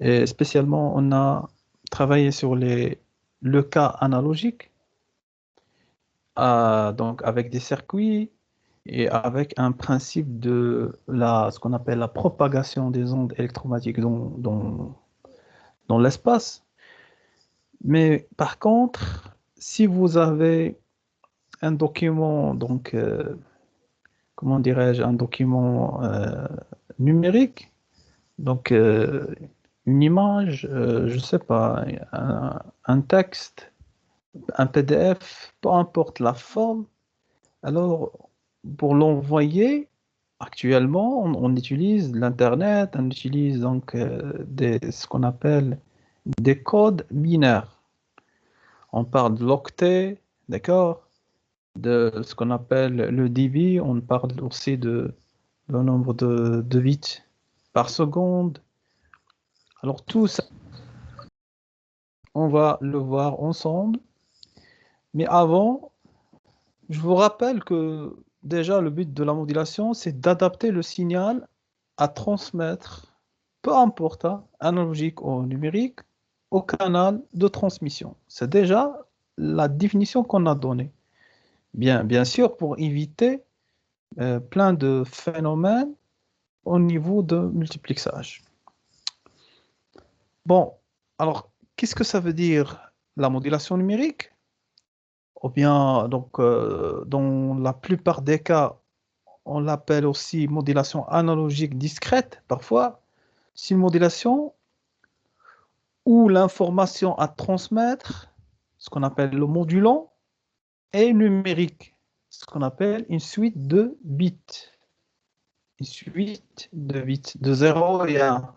Et spécialement, on a travaillé sur le cas analogique, donc avec des circuits et avec un principe de ce qu'on appelle la propagation des ondes électromagnétiques dans l'espace. Mais par contre, si vous avez un document, donc, comment dirais-je, un document numérique, donc une image, je ne sais pas, un texte, un PDF, peu importe la forme, alors pour l'envoyer, actuellement, on utilise l'Internet, on utilise donc ce qu'on appelle des codes binaires. On parle de l'octet, d'accord? De ce qu'on appelle le débit, on parle aussi de le nombre de bits par seconde. Alors tout ça, on va le voir ensemble. Mais avant, je vous rappelle que déjà le but de la modulation, c'est d'adapter le signal à transmettre, peu importe, hein, analogique ou numérique, au canal de transmission. C'est déjà la définition qu'on a donnée. Bien sûr, pour éviter plein de phénomènes au niveau de multiplexage. Bon, alors, qu'est-ce que ça veut dire la modulation numérique? Ou bien, donc, dans la plupart des cas, on l'appelle aussi modulation analogique discrète, parfois. C'est une modulation où l'information à transmettre, ce qu'on appelle le modulant, est numérique, ce qu'on appelle une suite de bits. Une suite de bits de 0 et 1.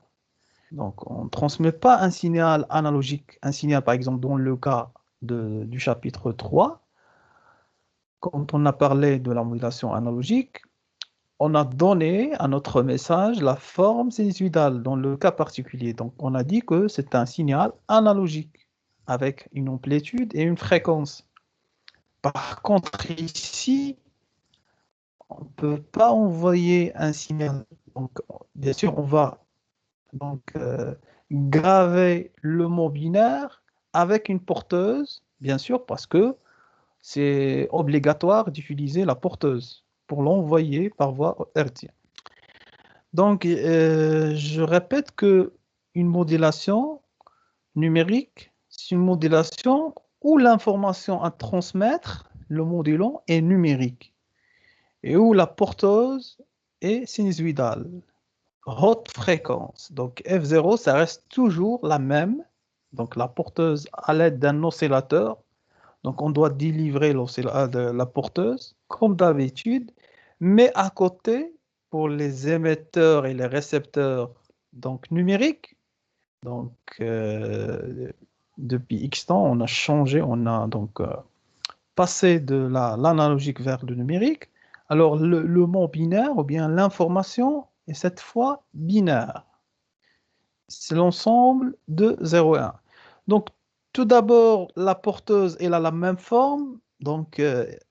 Donc, on ne transmet pas un signal analogique, un signal par exemple dans le cas du chapitre 3. Quand on a parlé de la modulation analogique, on a donné à notre message la forme sinusoïdale dans le cas particulier. Donc, on a dit que c'est un signal analogique avec une amplitude et une fréquence. Par contre, ici, on ne peut pas envoyer un signal. Donc, bien sûr, on va donc graver le mot binaire avec une porteuse, bien sûr, parce que c'est obligatoire d'utiliser la porteuse pour l'envoyer par voie hertzienne. Donc, je répète que une modulation numérique, c'est une modulation où l'information à transmettre, le modulant, est numérique et où la porteuse est sinusoïdale, haute fréquence. Donc, F0, ça reste toujours la même. Donc, la porteuse à l'aide d'un oscillateur. Donc, on doit délivrer la porteuse comme d'habitude, mais à côté, pour les émetteurs et les récepteurs donc numériques, donc depuis X temps, on a changé, on a donc passé de l'analogique vers le numérique. Alors, le mot binaire, ou bien l'information, est cette fois binaire. C'est l'ensemble de 0 et 1. Donc, tout d'abord, la porteuse, elle a la même forme. Donc,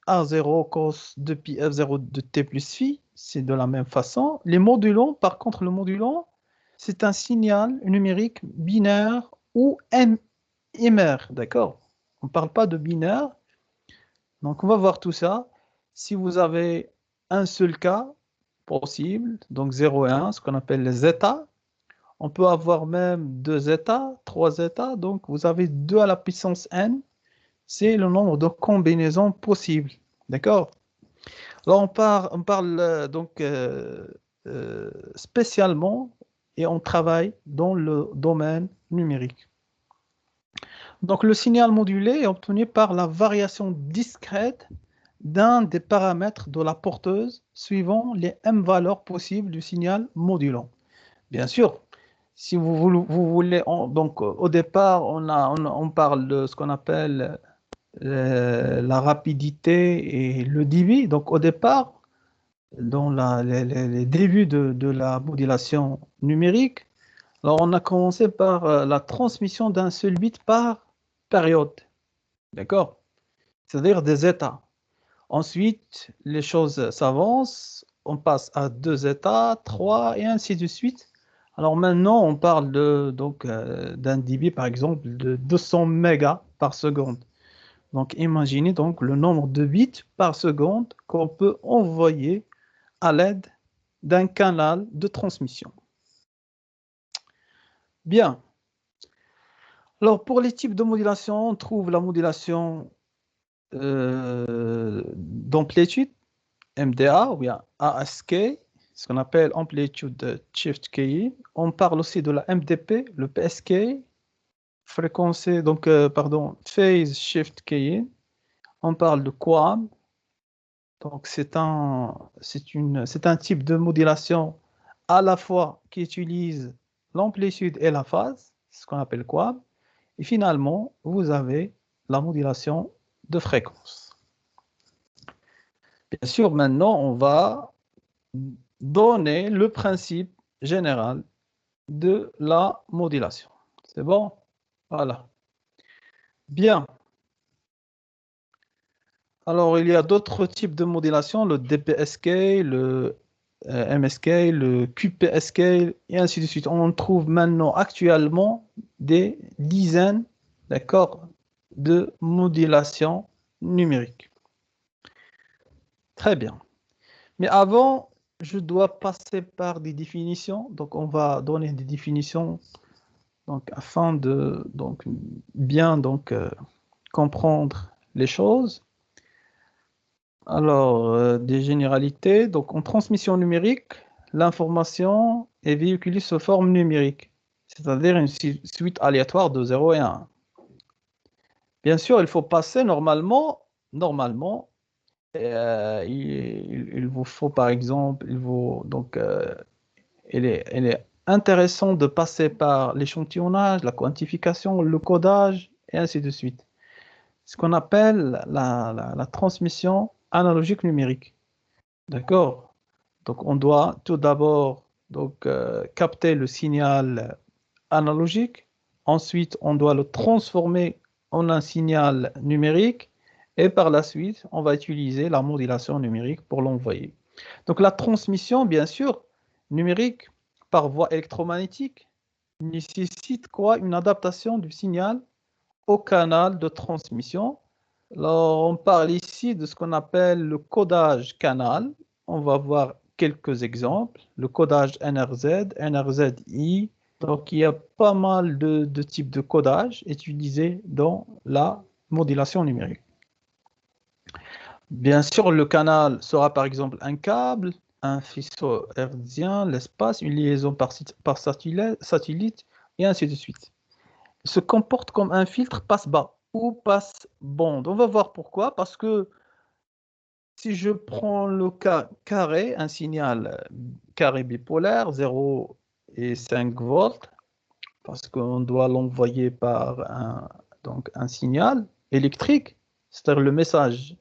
A0 cos de pi F0 de t plus phi, c'est de la même façon. Les modulons, par contre, le modulant, c'est un signal numérique binaire ou imaire, d'accord? On ne parle pas de binaire. Donc, on va voir tout ça. Si vous avez un seul cas possible, donc 0 et 1, ce qu'on appelle les états, on peut avoir même 2 états, 3 états, donc vous avez 2 à la puissance n, c'est le nombre de combinaisons possibles. D'accord? Là, on parle donc spécialement et on travaille dans le domaine numérique. Donc, le signal modulé est obtenu par la variation discrète d'un des paramètres de la porteuse suivant les m valeurs possibles du signal modulant. Bien sûr, si vous voulez, donc au départ, on parle de ce qu'on appelle la rapidité et le débit. Donc au départ, dans les débuts de la modulation numérique, alors on a commencé par la transmission d'un seul bit par période. D'accord? C'est-à-dire des états. Ensuite, les choses s'avancent, on passe à 2 états, 3 et ainsi de suite. Alors maintenant, on parle d'un débit, par exemple, de 200 mégas par seconde. Donc imaginez donc le nombre de bits par seconde qu'on peut envoyer à l'aide d'un canal de transmission. Bien. Alors pour les types de modulation, on trouve la modulation d'amplitude, MDA, ou bien ASK, ce qu'on appelle Amplitude Shift Keying. On parle aussi de la MDP, le PSK, Phase Shift Keying. On parle de QAM. Donc c'est un type de modulation à la fois qui utilise l'amplitude et la phase, ce qu'on appelle QAM. Et finalement, vous avez la modulation de fréquence. Bien sûr, maintenant, on va donner le principe général de la modulation. C'est bon? Voilà. Bien. Alors, il y a d'autres types de modulation, le DPSK, le MSK, le QPSK, et ainsi de suite. On trouve maintenant, actuellement, des dizaines, d'accord, de modulations numériques. Très bien. Mais avant, je dois passer par des définitions. Donc, on va donner des définitions afin de bien comprendre les choses. Alors, des généralités. Donc, en transmission numérique, l'information est véhiculée sous forme numérique, c'est-à-dire une suite aléatoire de 0 et 1. Bien sûr, il faut passer normalement, il vous faut par exemple, il est intéressant de passer par l'échantillonnage, la quantification, le codage, et ainsi de suite. Ce qu'on appelle la transmission analogique numérique. D'accord? Donc, on doit tout d'abord capter le signal analogique. Ensuite, on doit le transformer en un signal numérique. Et par la suite, on va utiliser la modulation numérique pour l'envoyer. Donc, la transmission, bien sûr, numérique par voie électromagnétique nécessite quoi? Une adaptation du signal au canal de transmission. Alors, on parle ici de ce qu'on appelle le codage canal. On va voir quelques exemples. Le codage NRZ, NRZI. Donc, il y a pas mal de types de codage utilisés dans la modulation numérique. Bien sûr, le canal sera par exemple un câble, un faisceau hertzien, l'espace, une liaison par satellite, et ainsi de suite. Il se comporte comme un filtre passe-bas ou passe-bande. On va voir pourquoi. Parce que si je prends le cas carré, un signal carré bipolaire, 0 et 5 volts, parce qu'on doit l'envoyer par un signal électrique, c'est-à-dire le message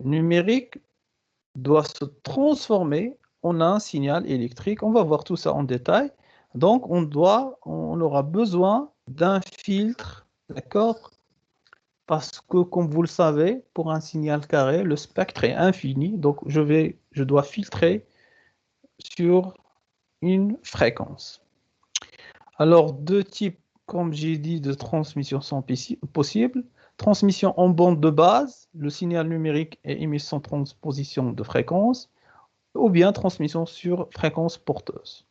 numérique doit se transformer en un signal électrique. On va voir tout ça en détail. Donc, on aura besoin d'un filtre, d'accord? Parce que, comme vous le savez, pour un signal carré, le spectre est infini. Donc, je dois filtrer sur une fréquence. Alors, deux types, comme j'ai dit, de transmission sont possibles. Transmission en bande de base, le signal numérique est émis sans transposition de fréquence, ou bien transmission sur fréquence porteuse.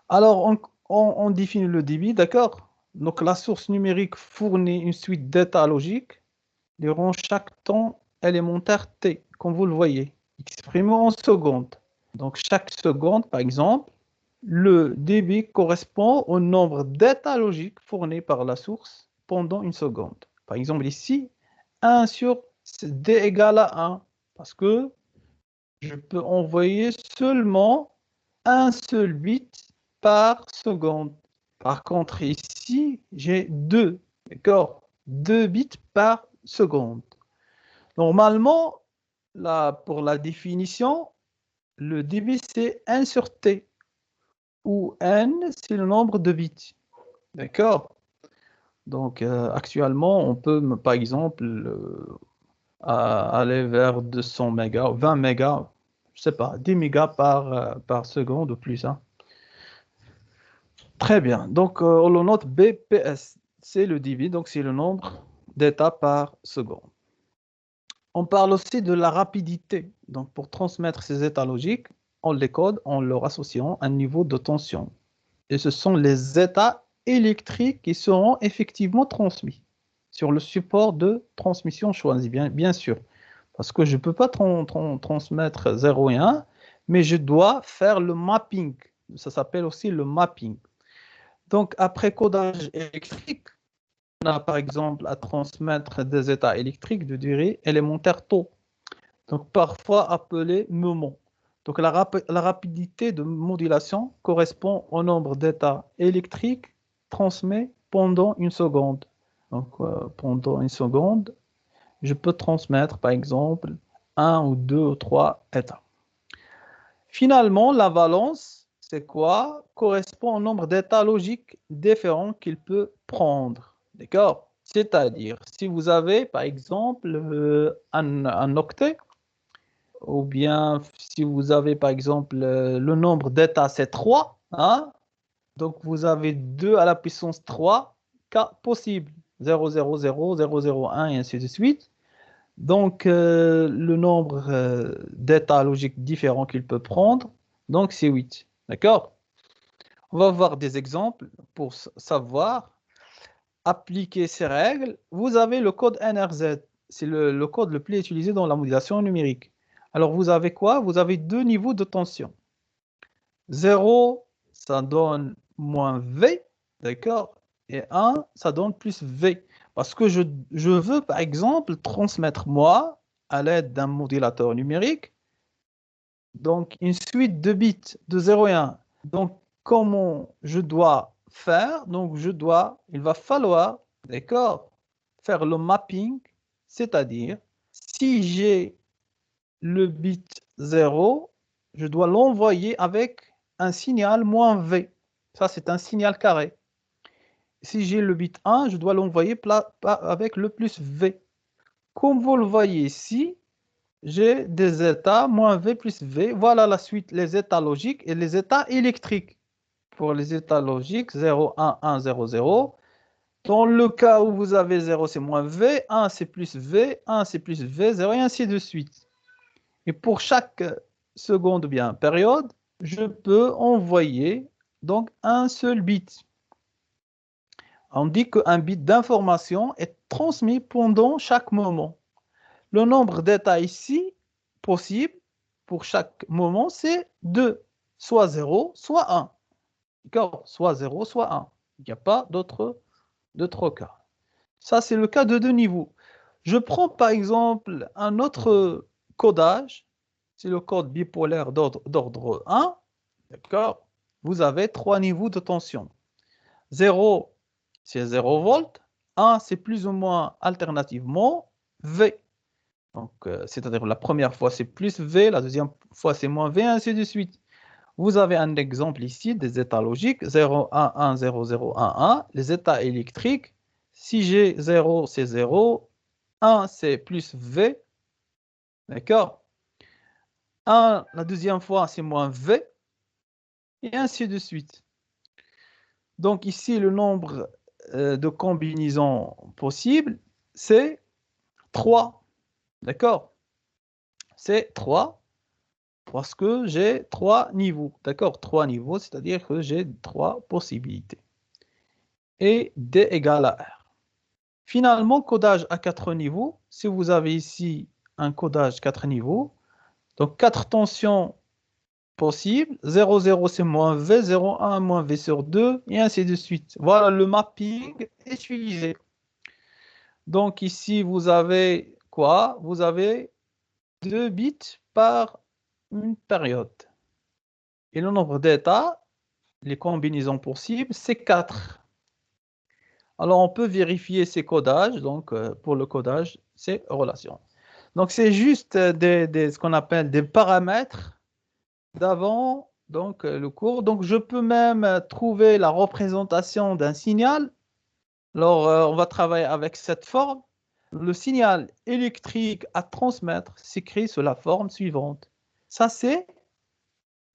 Alors, on définit le débit, d'accord? Donc, la source numérique fournit une suite d'états logiques durant chaque temps élémentaire t, comme vous le voyez, exprimé en secondes. Donc, chaque seconde, par exemple, le débit correspond au nombre d'états logiques fournis par la source pendant une seconde. Par exemple, ici, 1 sur d égale à 1, parce que je peux envoyer seulement un seul bit par seconde. Par contre, ici, j'ai 2, d'accord? 2 bits par seconde. Normalement, pour la définition, le débit, c'est 1 sur t, où n, c'est le nombre de bits. D'accord? Donc, actuellement, on peut, par exemple, aller vers 200 mégas, 20 mégas, je sais pas, 10 mégas par seconde ou plus. Hein. Très bien. Donc, on le note BPS. C'est le débit, donc c'est le nombre d'états par seconde. On parle aussi de la rapidité. Donc, pour transmettre ces états logiques, on les code en leur associant un niveau de tension. Et ce sont les états électriques qui seront effectivement transmis sur le support de transmission choisi, bien sûr. Parce que je ne peux pas transmettre 0 et 1, mais je dois faire le mapping. Ça s'appelle aussi le mapping. Donc, après codage électrique, on a par exemple à transmettre des états électriques de durée élémentaire taux, donc parfois appelés moments. Donc, la rapidité de modulation correspond au nombre d'états électriques transmis pendant une seconde. Donc, pendant une seconde, je peux transmettre par exemple un ou deux ou trois états. Finalement, la valence, c'est quoi? Correspond au nombre d'états logiques différents qu'il peut prendre. D'accord? C'est-à-dire, si vous avez, par exemple, un octet, ou bien si vous avez, par exemple, le nombre d'états, c'est 3, hein? Donc, vous avez 2 à la puissance 3 cas possibles. 0, 0, 0, 0, 0, 1 et ainsi de suite. Donc, le nombre d'états logiques différents qu'il peut prendre, donc c'est 8. D'accord? On va voir des exemples pour savoir appliquer ces règles. Vous avez le code NRZ. C'est le code le plus utilisé dans la modulation numérique. Alors, vous avez quoi? Vous avez deux niveaux de tension. 0, ça donne moins V, d'accord? Et 1, ça donne plus V. Parce que je veux, par exemple, transmettre moi, à l'aide d'un modulateur numérique, donc une suite de bits de 0 et 1. Donc, comment je dois faire? Donc, il va falloir, d'accord, faire le mapping, c'est-à-dire, si j'ai le bit 0, je dois l'envoyer avec un signal moins V. Ça, c'est un signal carré. Si j'ai le bit 1, je dois l'envoyer avec le plus V. Comme vous le voyez ici, j'ai des états moins V plus V. Voilà la suite, les états logiques et les états électriques. Pour les états logiques, 0, 1, 1, 0, 0. Dans le cas où vous avez 0, c'est moins V, 1, c'est plus V, 1, c'est plus V, 0, et ainsi de suite. Et pour chaque seconde ou bien période, je peux envoyer donc un seul bit. On dit qu'un bit d'information est transmis pendant chaque moment. Le nombre d'états ici possible pour chaque moment, c'est 2, soit 0, soit 1. D'accord? Soit 0, soit 1. Il n'y a pas d'autre cas. Ça, c'est le cas de deux niveaux. Je prends par exemple un autre codage. C'est le code bipolaire d'ordre 1. D'accord? Vous avez trois niveaux de tension. 0, c'est 0 volts. 1, c'est plus ou moins alternativement V. Donc, c'est-à-dire la première fois, c'est plus V, la deuxième fois, c'est moins V, ainsi de suite. Vous avez un exemple ici des états logiques, 0, 1, 1, 0, 0, 1, 1. Les états électriques, si j'ai 0, c'est 0, 1, c'est plus V, d'accord? 1, la deuxième fois, c'est moins V, et ainsi de suite. Donc ici, le nombre de combinaisons possibles, c'est 3, d'accord? C'est 3, parce que j'ai 3 niveaux, d'accord? 3 niveaux, c'est-à-dire que j'ai 3 possibilités. Et D égale à R. Finalement, codage à 4 niveaux, si vous avez ici un codage 4 niveaux, donc 4 tensions possibles, 0, 0 c'est moins V, 0, 1 moins V sur 2, et ainsi de suite. Voilà le mapping utilisé. Donc ici, vous avez quoi? Vous avez 2 bits par une période. Et le nombre d'états, les combinaisons possibles, c'est 4. Alors, on peut vérifier ces codages. Donc, pour le codage, ces relations. Donc, c'est juste ce qu'on appelle des paramètres d'avant donc, le cours. Donc, je peux même trouver la représentation d'un signal. Alors, on va travailler avec cette forme. Le signal électrique à transmettre s'écrit sous la forme suivante. Ça, c'est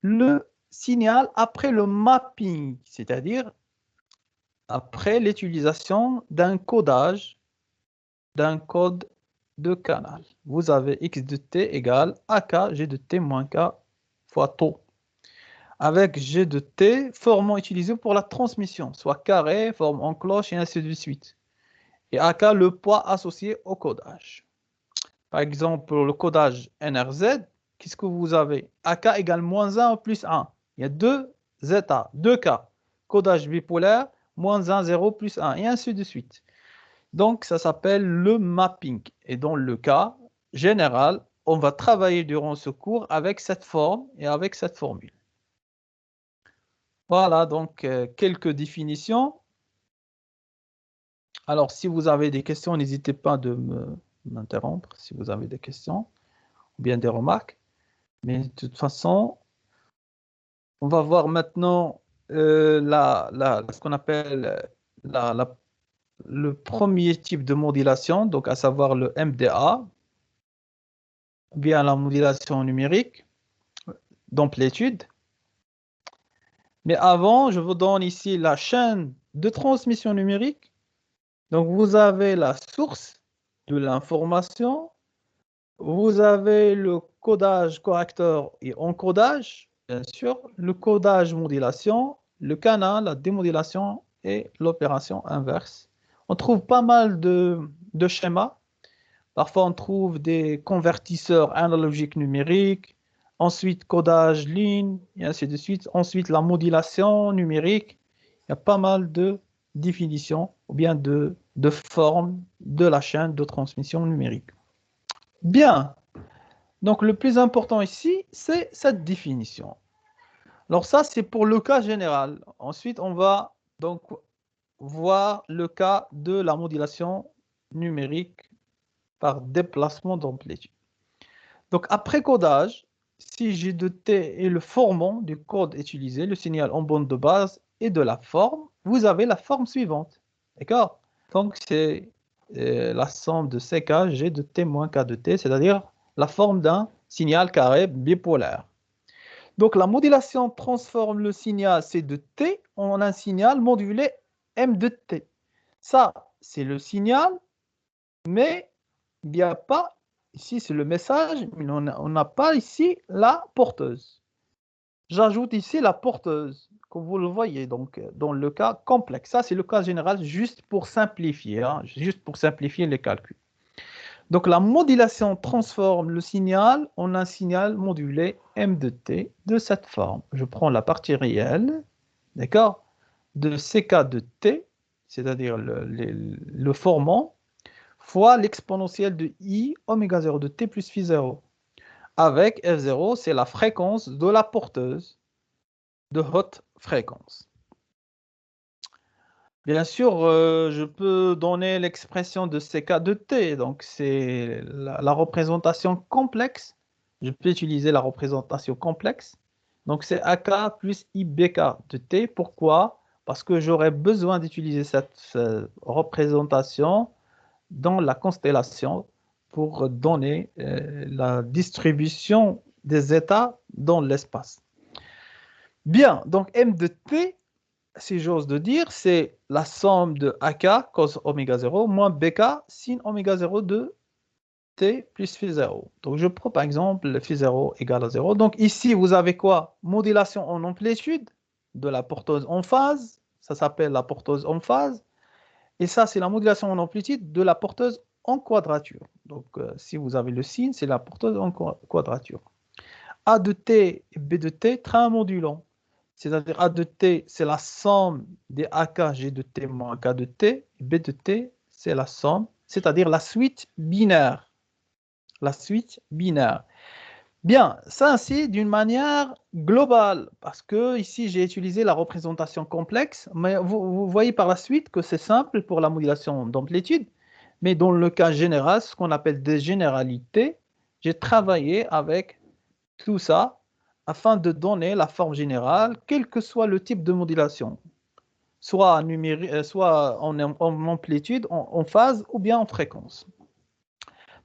le signal après le mapping, c'est-à-dire après l'utilisation d'un codage, d'un code de canal. Vous avez x de t égale AK g de t moins k fois tau. Avec g de t, formant utilisé pour la transmission, soit carré, forme en cloche et ainsi de suite. Et AK, le poids associé au codage. Par exemple, pour le codage NRZ, qu'est-ce que vous avez? AK égale moins 1 plus 1. Il y a deux états, deux cas. Codage bipolaire, moins 1, 0, plus 1, et ainsi de suite. Donc, ça s'appelle le mapping. Et dans le cas général, on va travailler durant ce cours avec cette forme et avec cette formule. Voilà, donc quelques définitions. Alors, si vous avez des questions, n'hésitez pas de m'interrompre si vous avez des questions ou bien des remarques. Mais de toute façon, on va voir maintenant ce qu'on appelle le premier type de modulation, donc à savoir le MDA, bien la modulation numérique d'amplitude. Mais avant, je vous donne ici la chaîne de transmission numérique. Donc, vous avez la source de l'information, vous avez le codage correcteur et encodage, bien sûr, le codage modulation, le canal, la démodulation et l'opération inverse. On trouve pas mal de schémas. Parfois, on trouve des convertisseurs analogiques numériques, ensuite codage ligne, et ainsi de suite. Ensuite, la modulation numérique. Il y a pas mal de définitions ou bien de formes de la chaîne de transmission numérique. Bien. Donc, le plus important ici, c'est cette définition. Alors ça, c'est pour le cas général. Ensuite, on va donc voir le cas de la modulation numérique par déplacement d'amplitude. Donc, après codage, si G de T est le formant du code utilisé, le signal en bande de base et de la forme, vous avez la forme suivante. D'accord? Donc, c'est la somme de CK, G de T moins K de T, c'est-à-dire la forme d'un signal carré bipolaire. Donc, la modulation transforme le signal C de T en un signal modulé M de T. Ça, c'est le signal, mais il n'y a pas, ici c'est le message, mais on n'a pas ici la porteuse. J'ajoute ici la porteuse, comme vous le voyez, donc dans le cas complexe. Ça, c'est le cas général, juste pour simplifier, juste pour simplifier les calculs. Donc, la modulation transforme le signal en un signal modulé M de T de cette forme. Je prends la partie réelle, d'accord, de CK de T, c'est-à-dire le formant, fois l'exponentielle de I oméga 0 de T plus phi 0. Avec F0, c'est la fréquence de la porteuse de haute fréquence. Bien sûr, je peux donner l'expression de CK de T, donc c'est la représentation complexe. Je peux utiliser la représentation complexe. Donc c'est AK plus IBK de T. Pourquoi? Parce que j'aurais besoin d'utiliser cette représentation dans la constellation pour donner la distribution des états dans l'espace. Bien, donc M de T, si j'ose de dire, c'est la somme de AK cos oméga 0 moins BK sin oméga 0 de T plus phi 0. Donc je prends par exemple le phi 0 égale à 0. Donc ici, vous avez quoi? Modulation en amplitude de la porteuse en phase. Ça s'appelle la porteuse en phase. Et ça, c'est la modulation en amplitude de la porteuse en quadrature. Donc, si vous avez le signe, c'est la porteuse en quadrature. A de T et B de T, train modulant. C'est-à-dire A de T, c'est la somme des AK G de T moins K de T. Et B de T, c'est la somme, c'est-à-dire la suite binaire. La suite binaire. Bien, ça c'est d'une manière globale, parce que ici j'ai utilisé la représentation complexe, mais vous voyez par la suite que c'est simple pour la modulation d'amplitude, mais dans le cas général, ce qu'on appelle des généralités, j'ai travaillé avec tout ça afin de donner la forme générale, quel que soit le type de modulation, soit, soit en amplitude, en phase ou bien en fréquence.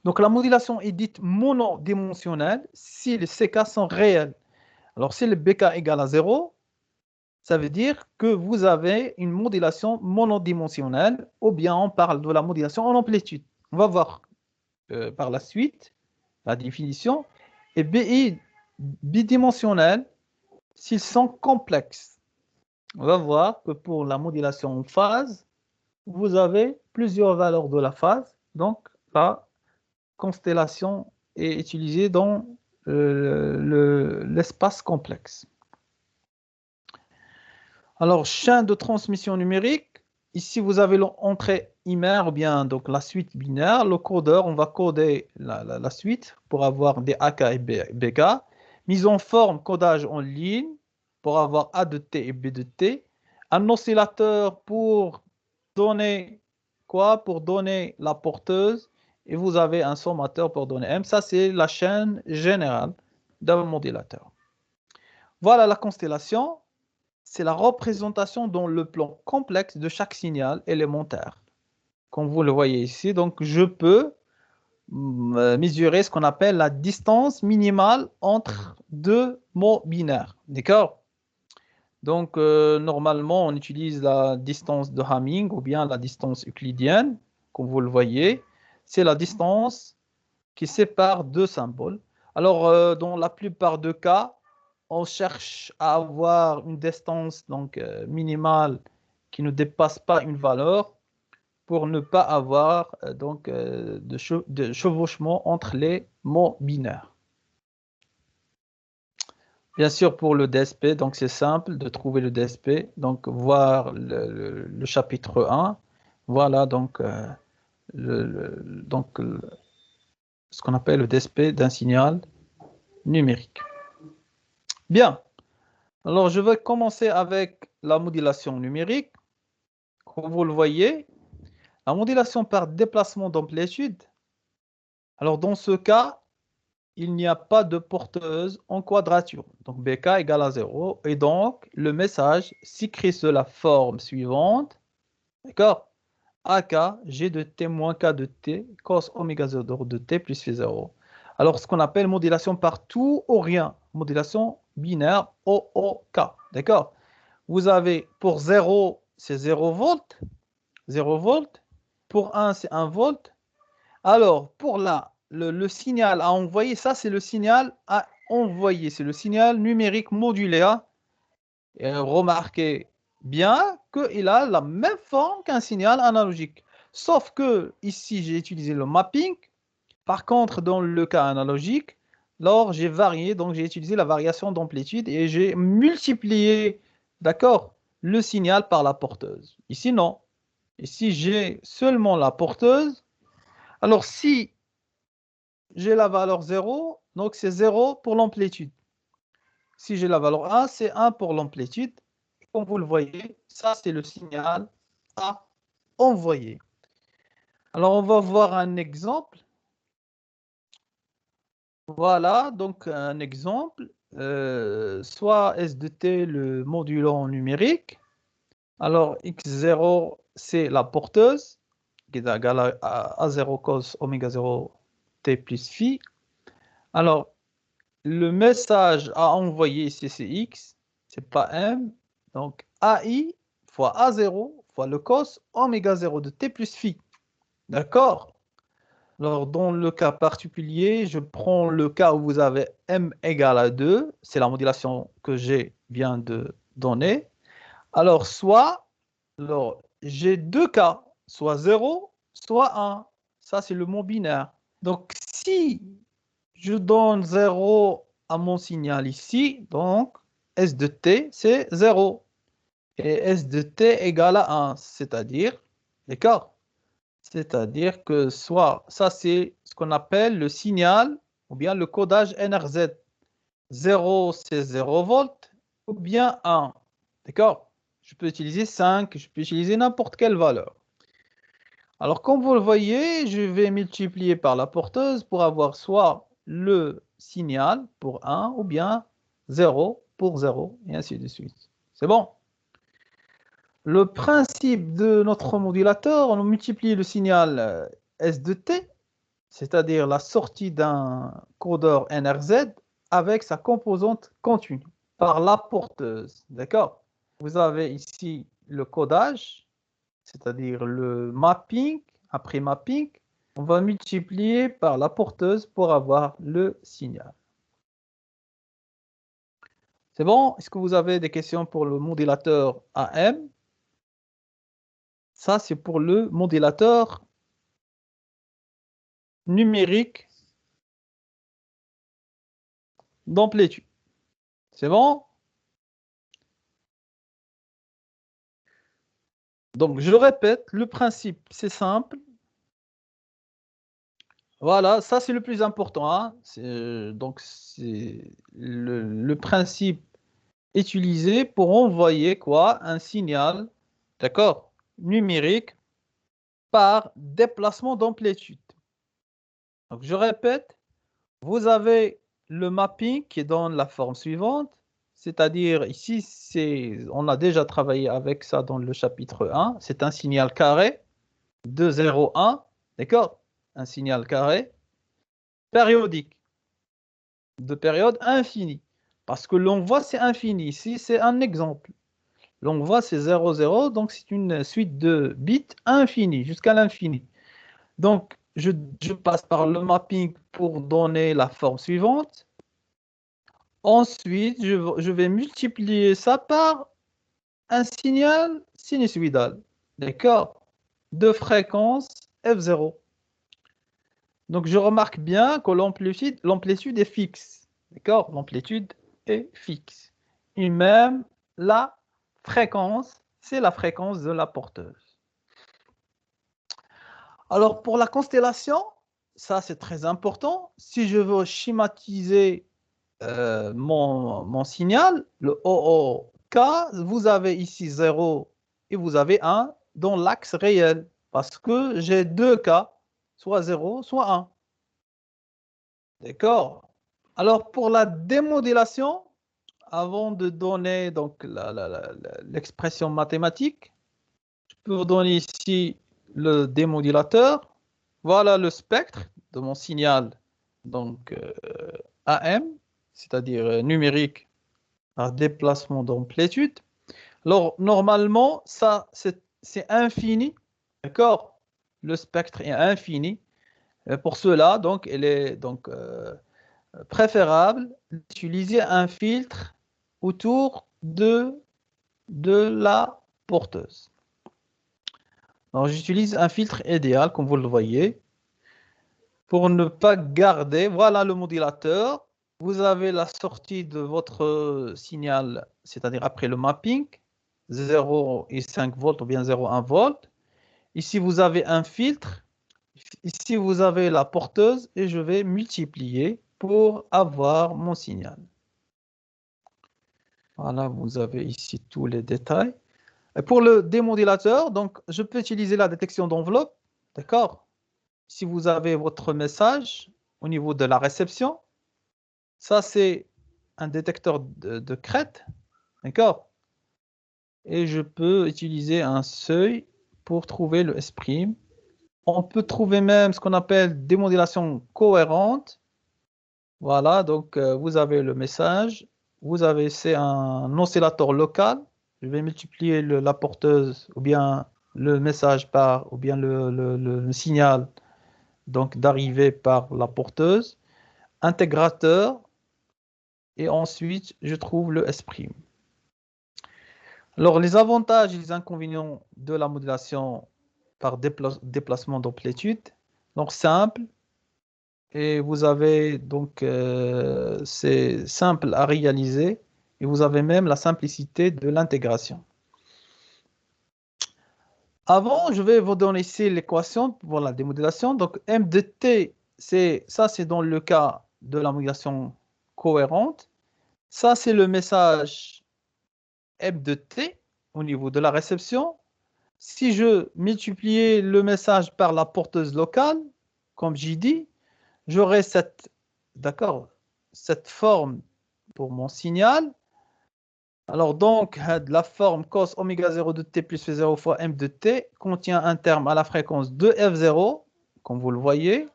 Donc, la modulation est dite monodimensionnelle si les CK sont réels. Alors, si le BK égale à 0, ça veut dire que vous avez une modulation monodimensionnelle, ou bien on parle de la modulation en amplitude. On va voir par la suite la définition. Et BI bidimensionnels, s'ils sont complexes. On va voir que pour la modulation en phase, vous avez plusieurs valeurs de la phase. Donc, la constellation est utilisée dans l'espace complexe. Alors, chaîne de transmission numérique. Ici, vous avez l'entrée IMER, ou bien donc la suite binaire. Le codeur, on va coder la suite pour avoir des AK et BK. Mise en forme, codage en ligne pour avoir A de T et B de T. Un oscillateur pour donner quoi? Pour donner la porteuse. Et vous avez un sommateur pour donner M. Ça, c'est la chaîne générale d'un modulateur. Voilà la constellation. C'est la représentation dans le plan complexe de chaque signal élémentaire. Comme vous le voyez ici, donc je peux mesurer ce qu'on appelle la distance minimale entre deux mots binaires. D'accord? Donc, normalement, on utilise la distance de Hamming ou bien la distance euclidienne, comme vous le voyez. C'est la distance qui sépare deux symboles. Alors, dans la plupart des cas, on cherche à avoir une distance donc, minimale qui ne dépasse pas une valeur pour ne pas avoir de chevauchement entre les mots binaires. Bien sûr, pour le DSP, donc c'est simple de trouver le DSP. Donc, voir le chapitre 1. Voilà donc, ce qu'on appelle le DSP d'un signal numérique. Bien. Alors, je vais commencer avec la modulation numérique. Comme vous le voyez, la modulation par déplacement d'amplitude. Alors, dans ce cas, il n'y a pas de porteuse en quadrature. Donc, BK égale à 0. Et donc, le message s'écrit sous la forme suivante. D'accord? AK, G de T moins K de T, cos oméga 0 de T plus phi 0. Alors, ce qu'on appelle modulation par tout ou rien. Modulation binaire OOK. D'accord? Vous avez pour 0, c'est 0 volts. 0 volts. Pour 1, c'est 1 volt. Alors, pour le signal à envoyer, ça, c'est le signal à envoyer. C'est le signal numérique modulé. Et remarquez bien qu'il a la même forme qu'un signal analogique. Sauf que ici, j'ai utilisé le mapping. Par contre, dans le cas analogique, alors j'ai varié, donc j'ai utilisé la variation d'amplitude et j'ai multiplié, d'accord, le signal par la porteuse. Ici, non. Ici, j'ai seulement la porteuse. Alors, si j'ai la valeur 0, donc c'est 0 pour l'amplitude. Si j'ai la valeur 1, c'est 1 pour l'amplitude. Comme vous le voyez, ça, c'est le signal à envoyer. Alors, on va voir un exemple. Voilà, donc un exemple. Soit S de T, le modulant numérique. Alors, X0, c'est la porteuse, qui est égale à A0 cos oméga 0 T plus phi. Alors, le message à envoyer ici, c'est X, c'est pas M. Donc, AI fois A0 fois le cos oméga 0 de T plus phi. D'accord? Alors, dans le cas particulier, je prends le cas où vous avez M égale à 2. C'est la modulation que j'ai viens de donner. Alors, j'ai deux cas, soit 0, soit 1. Ça, c'est le mot binaire. Donc, si je donne 0 à mon signal ici, donc S de T, c'est 0. Et S de T égale à 1, c'est-à-dire, d'accord? C'est-à-dire que soit, ça c'est ce qu'on appelle le signal, ou bien le codage NRZ. 0, c'est 0 volts, ou bien 1. D'accord? Je peux utiliser 5, je peux utiliser n'importe quelle valeur. Alors, comme vous le voyez, je vais multiplier par la porteuse pour avoir soit le signal pour 1 ou bien 0 pour 0, et ainsi de suite. C'est bon? Le principe de notre modulateur, on multiplie le signal S de T, c'est-à-dire la sortie d'un codeur NRZ, avec sa composante continue par la porteuse. D'accord? Vous avez ici le codage, c'est-à-dire le mapping. Après mapping, on va multiplier par la porteuse pour avoir le signal. C'est bon? Est-ce que vous avez des questions pour le modulateur AM? Ça, c'est pour le modulateur numérique d'amplitude. C'est bon? Donc, je répète, le principe, c'est simple. Voilà, ça, c'est le plus important. Hein. Donc, c'est le principe utilisé pour envoyer quoi? Un signal, d'accord, numérique par déplacement d'amplitude. Donc, je répète, vous avez le mapping qui est dans la forme suivante, c'est-à-dire ici, on a déjà travaillé avec ça dans le chapitre 1, c'est un signal carré de 0, 1, d'accord? Un signal carré périodique, de période infinie, parce que l'envoi, c'est infini. Ici, c'est un exemple. L'envoi, c'est 0, 0, donc c'est une suite de bits infinie, jusqu'à l'infini. Donc, je passe par le mapping pour donner la forme suivante. Ensuite, je vais multiplier ça par un signal sinusoïdal, d'accord, de fréquence F0. Donc, je remarque bien que l'amplitude est fixe, d'accord, l'amplitude est fixe. Et même la fréquence, c'est la fréquence de la porteuse. Alors, pour la constellation, ça c'est très important. Si je veux schématiser mon signal, le OOK, vous avez ici 0 et vous avez 1 dans l'axe réel, parce que j'ai deux cas, soit 0, soit 1. D'accord? Alors, pour la démodélation, avant de donner donc l'expression mathématique, je peux vous donner ici le démodulateur. Voilà le spectre de mon signal donc AM, c'est-à-dire numérique par déplacement d'amplitude. Alors, normalement, ça, c'est infini, d'accord? Le spectre est infini. Et pour cela, donc, il est donc préférable d'utiliser un filtre autour de la porteuse. Alors, j'utilise un filtre idéal, comme vous le voyez, pour ne pas garder, voilà le modulateur. Vous avez la sortie de votre signal, c'est-à-dire après le mapping, 0,5 volts ou bien 0,1 volt. Ici, vous avez un filtre. Ici, vous avez la porteuse et je vais multiplier pour avoir mon signal. Voilà, vous avez ici tous les détails. Et pour le démodulateur, donc, je peux utiliser la détection d'enveloppe. D'accord? Si vous avez votre message au niveau de la réception, ça, c'est un détecteur de crête. D'accord? Et je peux utiliser un seuil pour trouver le S'. On peut trouver même ce qu'on appelle démodulation cohérente. Voilà, donc vous avez le message. Vous avez, c'est un oscillateur local. Je vais multiplier la porteuse ou bien le message par, ou bien le signal donc d'arrivée par la porteuse. Intégrateur. Et ensuite, je trouve le S'. Alors, les avantages et les inconvénients de la modulation par déplacement d'amplitude. Donc, simple. Et vous avez donc, c'est simple à réaliser. Et vous avez même la simplicité de l'intégration. Avant, je vais vous donner ici l'équation pour la démodulation. Donc, M de T, c'est dans le cas de la modulation cohérente. Ça, c'est le message M de T au niveau de la réception. Si je multipliais le message par la porteuse locale, comme j'ai dit, j'aurai cette forme pour mon signal. Alors donc, la forme cos oméga 0 de t plus f0 fois m de t contient un terme à la fréquence de f0, comme vous le voyez,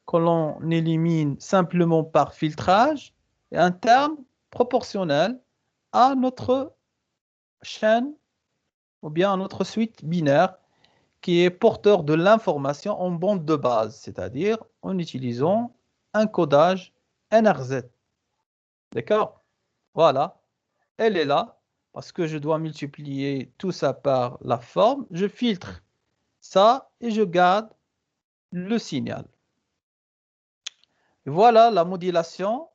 que l'on élimine simplement par filtrage. est un terme proportionnel à notre chaîne ou bien à notre suite binaire qui est porteur de l'information en bande de base, c'est-à-dire en utilisant un codage NRZ. D'accord? Voilà, elle est là, parce que je dois multiplier tout ça par la forme. Je filtre ça et je garde le signal. Voilà la modulation,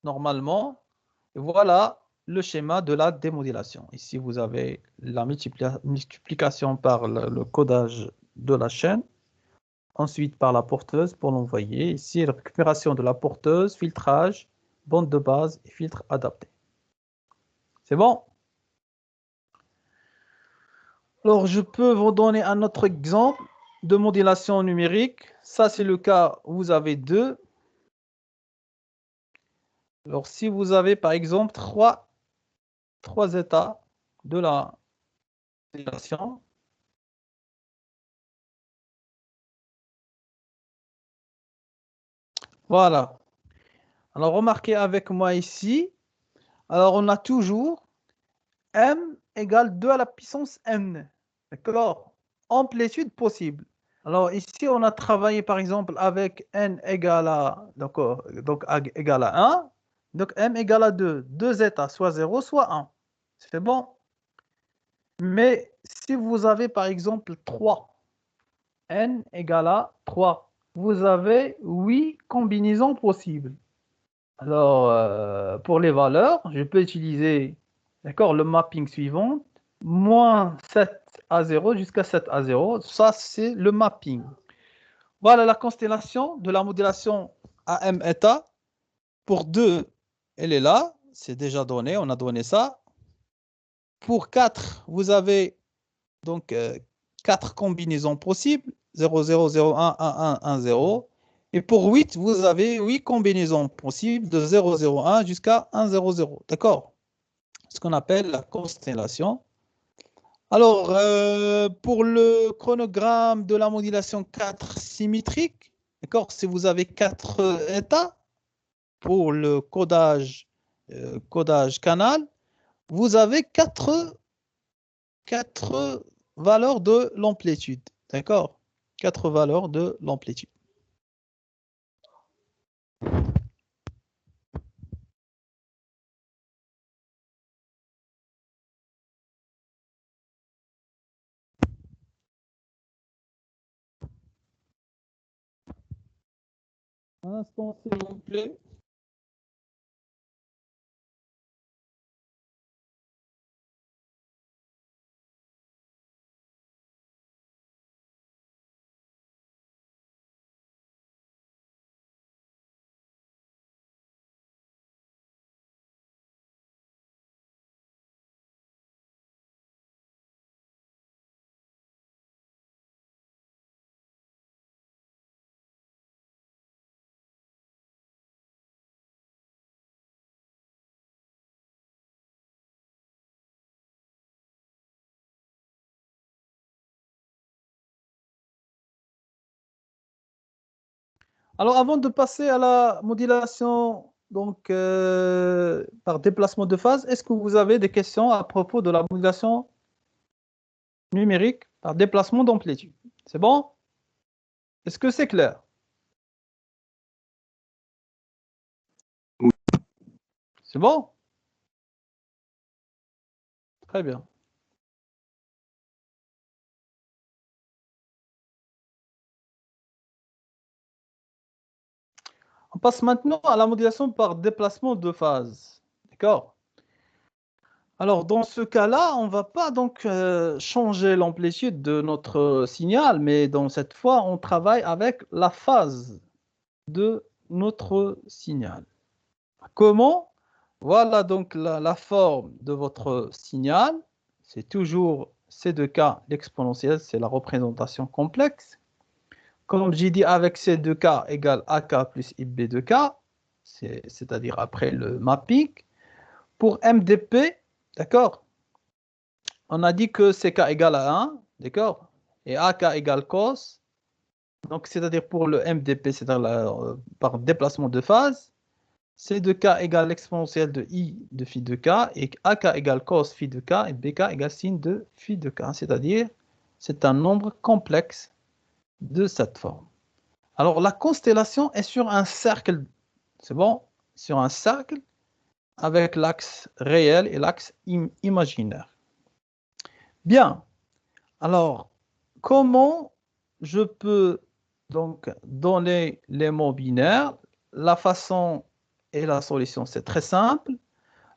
normalement. Et voilà le schéma de la démodulation. Ici, vous avez la multiplication par le codage de la chaîne. Ensuite, par la porteuse pour l'envoyer. Ici, la récupération de la porteuse, filtrage, bande de base et filtre adapté. C'est bon? Alors, je peux vous donner un autre exemple de modulation numérique. Ça, c'est le cas où vous avez deux. Alors, si vous avez, par exemple, trois états de la modulation, voilà. Alors, remarquez avec moi ici, alors on a toujours m égale 2 à la puissance n. D'accord? Amplitude possible. Alors ici, on a travaillé par exemple avec n égale à, égale à 1. Donc m égale à 2. Deux états, soit 0, soit 1. C'est bon? Mais si vous avez par exemple 3, n égale à 3, vous avez 8 combinaisons possibles. Alors, pour les valeurs, je peux utiliser le mapping suivant, moins 7 à 0 jusqu'à 7 à 0. Ça, c'est le mapping. Voilà la constellation de la modulation à m état. Pour 2, elle est là. C'est déjà donné. On a donné ça. Pour 4, vous avez donc 4 combinaisons possibles. 0, 0, 0, 1, 1, 1, 1, 0. Et pour 8, vous avez 8 combinaisons possibles de 0, 0, 1 jusqu'à 1, 0, 0. D'accord? Ce qu'on appelle la constellation. Alors, pour le chronogramme de la modulation 4 symétrique, d'accord, si vous avez 4 états pour le codage canal, vous avez 4 valeurs de l'amplitude. D'accord? 4 valeurs de l'amplitude. Un instant, s'il vous plaît. Alors, avant de passer à la modulation par déplacement de phase, est-ce que vous avez des questions à propos de la modulation numérique par déplacement d'amplitude? C'est bon? Est-ce que c'est clair? Oui. C'est bon? Très bien. On passe maintenant à la modulation par déplacement de phase. D'accord? Alors, dans ce cas-là, on ne va pas donc changer l'amplitude de notre signal, mais dans cette fois, on travaille avec la phase de notre signal. Comment? Voilà donc la forme de votre signal. C'est toujours C2K, l'exponentielle, c'est la représentation complexe. Comme j'ai dit, avec C2K égale AK plus IB2K, c'est-à-dire après le mapping. Pour MDP, d'accord, on a dit que CK égale à 1, d'accord, et AK égale cos. Donc, c'est-à-dire pour le MDP, c'est-à-dire par déplacement de phase, C de k égale l'exponentielle de i de phi de k, et ak égale cos phi de k, et bk égale sin de phi de k, c'est-à-dire c'est un nombre complexe de cette forme. Alors la constellation est sur un cercle, c'est bon, sur un cercle avec l'axe réel et l'axe imaginaire. Bien, alors comment je peux donc donner les mots binaires? La façon et la solution, c'est très simple.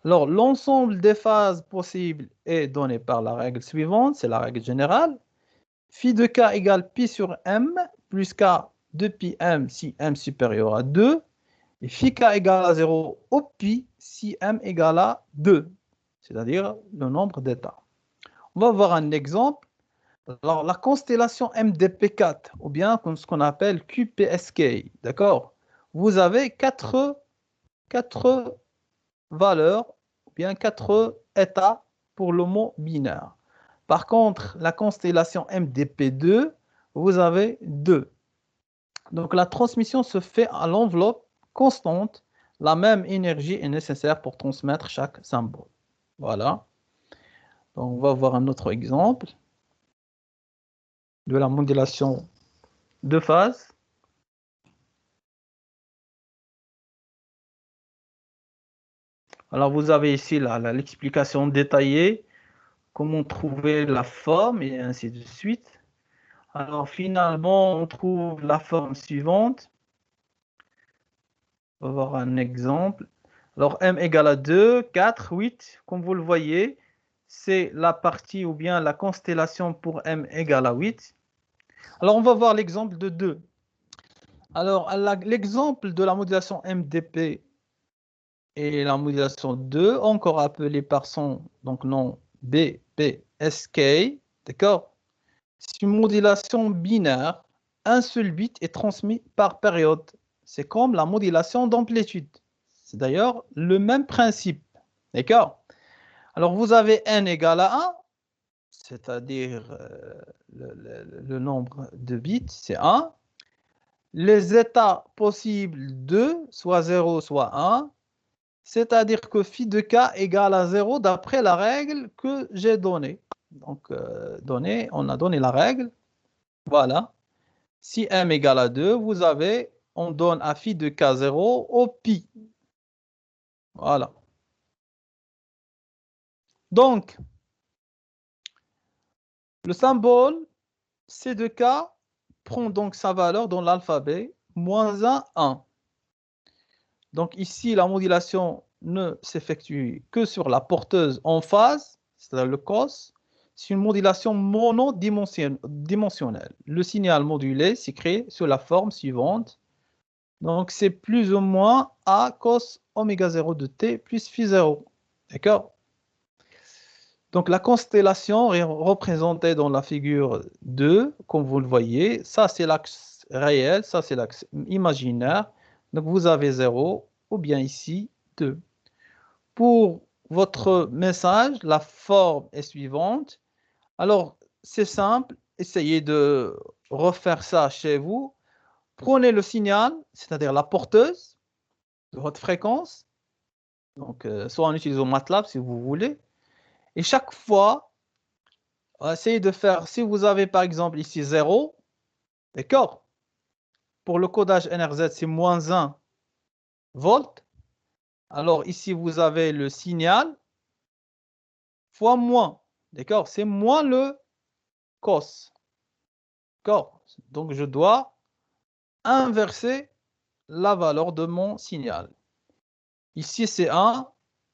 Alors, l'ensemble des phases possibles est donné par la règle suivante, c'est la règle générale. Phi de k égale pi sur m plus k de pi m si m supérieur à 2. Et phi k égale à 0 au pi si m égale à 2, c'est-à-dire le nombre d'états. On va voir un exemple. Alors, la constellation MDP4, ou bien ce qu'on appelle QPSK, d'accord? Vous avez quatre valeurs, ou bien 4 états pour le mot binaire. Par contre, la constellation MDP2, vous avez 2. Donc, la transmission se fait à l'enveloppe constante. La même énergie est nécessaire pour transmettre chaque symbole. Voilà. Donc, on va voir un autre exemple de la modulation de phase. Alors, vous avez ici l'explication détaillée, comment trouver la forme et ainsi de suite. Alors, finalement, on trouve la forme suivante. On va voir un exemple. Alors, m égale à 2, 4, 8. Comme vous le voyez, c'est la partie ou bien la constellation pour m égale à 8. Alors, on va voir l'exemple de 2. Alors, l'exemple de la modulation MDP et la modulation 2, encore appelée par son nom BPSK, d'accord? C'est une modulation binaire. Un seul bit est transmis par période. C'est comme la modulation d'amplitude. C'est d'ailleurs le même principe. D'accord? Alors, vous avez n égale à 1, c'est-à-dire le nombre de bits, c'est 1. Les états possibles 2, soit 0, soit 1. C'est-à-dire que phi de k égale à 0 d'après la règle que j'ai donnée. Donc, on a donné la règle. Voilà. Si m égale à 2, on donne à phi de k 0 au pi. Voilà. Donc, le symbole C de k prend donc sa valeur dans l'alphabet, moins 1, 1. Donc ici, la modulation ne s'effectue que sur la porteuse en phase, c'est-à-dire le cos. C'est une modulation monodimensionnelle. Le signal modulé s'écrit sur la forme suivante. Donc, c'est plus ou moins A cos oméga 0 de t plus phi 0. D'accord? Donc, la constellation est représentée dans la figure 2, comme vous le voyez. Ça, c'est l'axe réel, ça, c'est l'axe imaginaire. Donc, vous avez 0, ou bien ici, 2. Pour votre message, la forme est suivante. Alors, c'est simple. Essayez de refaire ça chez vous. Prenez le signal, c'est-à-dire la porteuse de haute fréquence. Donc, soit en utilisant MATLAB si vous voulez. Et chaque fois, essayez de faire, si vous avez par exemple ici 0, d'accord? Pour le codage NRZ, c'est moins 1 volt. Alors ici, vous avez le signal fois moins. D'accord? C'est moins le cos. D'accord? Donc, je dois inverser la valeur de mon signal. Ici, c'est 1.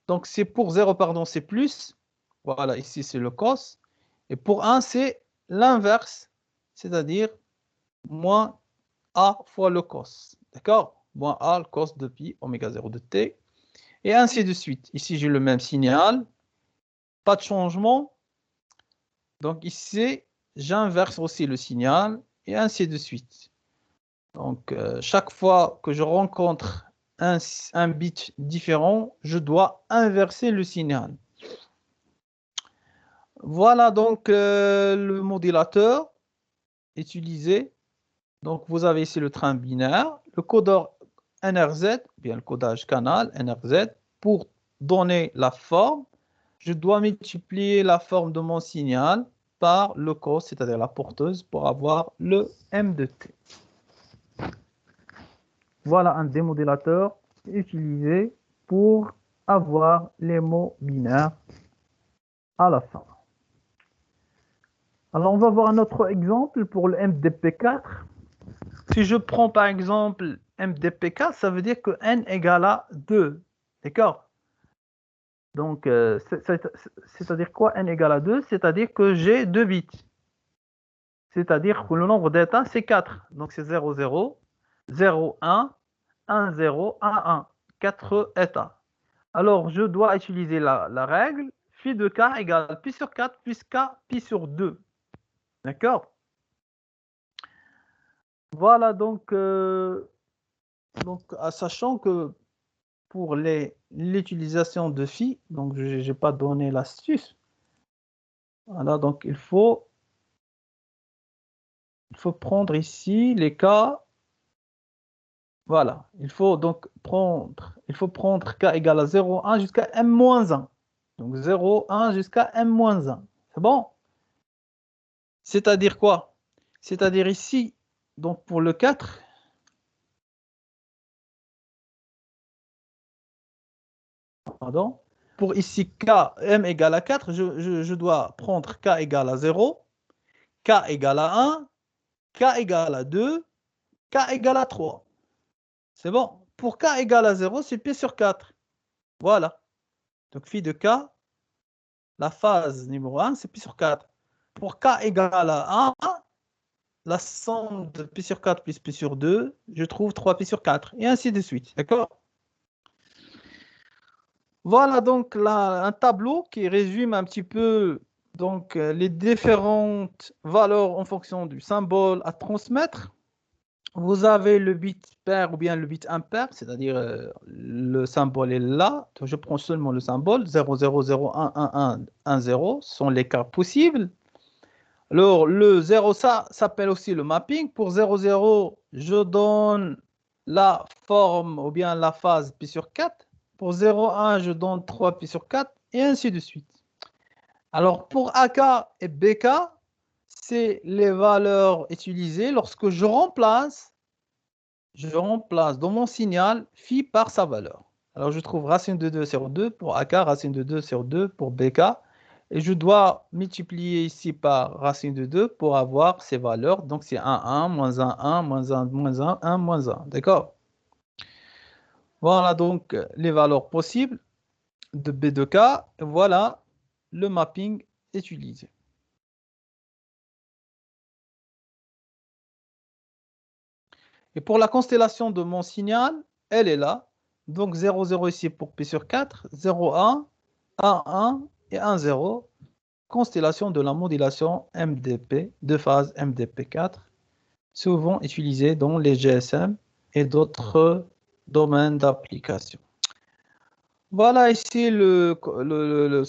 Donc, c'est pour 0, pardon, c'est plus. Voilà, ici, c'est le cos. Et pour 1, c'est l'inverse, c'est-à-dire moins A fois le cos. D'accord? Moins A, le cos de pi, oméga 0 de t. Et ainsi de suite. Ici, j'ai le même signal. Pas de changement. Donc ici, j'inverse aussi le signal. Et ainsi de suite. Donc, chaque fois que je rencontre un bit différent, je dois inverser le signal. Voilà donc le modulateur utilisé. Donc, vous avez ici le train binaire. Le codeur NRZ, bien le codage canal, NRZ, pour donner la forme, je dois multiplier la forme de mon signal par le cos, c'est-à-dire la porteuse, pour avoir le M de T. Voilà un démodélateur utilisé pour avoir les mots binaires à la fin. Alors, on va voir un autre exemple pour le MDP4. Si je prends par exemple MDP4, ça veut dire que n égale à 2. D'accord? Donc, c'est-à-dire quoi n égale à 2? C'est-à-dire que j'ai 2 bits. C'est-à-dire que le nombre d'états, c'est 4. Donc, c'est 0, 0, 0, 1, 1, 0, 1, 1. 4 états. Alors, je dois utiliser la règle phi de k égale pi sur 4 plus k pi sur 2. D'accord? Voilà, donc sachant que pour l'utilisation de phi, donc je n'ai pas donné l'astuce. Voilà, donc il faut prendre ici les cas. Voilà, il faut prendre k égale à 0, 1 jusqu'à m-1. Donc 0, 1 jusqu'à m-1. C'est bon? C'est-à-dire quoi? C'est-à-dire ici, donc pour le 4, pardon, pour ici k, m égale à 4, je dois prendre k égale à 0, k égale à 1, k égale à 2, k égale à 3. C'est bon? Pour k égale à 0, c'est pi sur 4. Voilà. Donc phi de k, la phase numéro 1, c'est pi sur 4. Pour k égale à 1, la somme de pi sur 4 plus pi sur 2, je trouve 3 pi sur 4. Et ainsi de suite. D'accord? Voilà donc là un tableau qui résume un petit peu donc, les différentes valeurs en fonction du symbole à transmettre. Vous avez le bit pair ou bien le bit impair, c'est-à-dire le symbole est là. Donc, je prends seulement le symbole 0, 0, 0, 1, 1, 1, 1, 0 sont les cas possibles. Alors, le 0, ça s'appelle aussi le mapping. Pour 0, 0, je donne la forme ou bien la phase pi sur 4. Pour 0, 1, je donne 3 pi sur 4 et ainsi de suite. Alors, pour AK et BK, c'est les valeurs utilisées lorsque je remplace dans mon signal phi par sa valeur. Alors, je trouve racine de 2 sur 2 pour AK, racine de 2 sur 2 pour BK. Et je dois multiplier ici par racine de 2 pour avoir ces valeurs. Donc, c'est 1, 1, moins 1, 1, moins 1, moins 1, 1, moins 1. D'accord? Voilà donc les valeurs possibles de B de K. Et voilà le mapping utilisé. Et pour la constellation de mon signal, elle est là. Donc 0, 0 ici pour P sur 4, 0, 1, 1, 1 et 1, 0. Constellation de la modulation MDP, de phase MDP4, souvent utilisée dans les GSM et d'autres domaines d'application. Voilà ici ce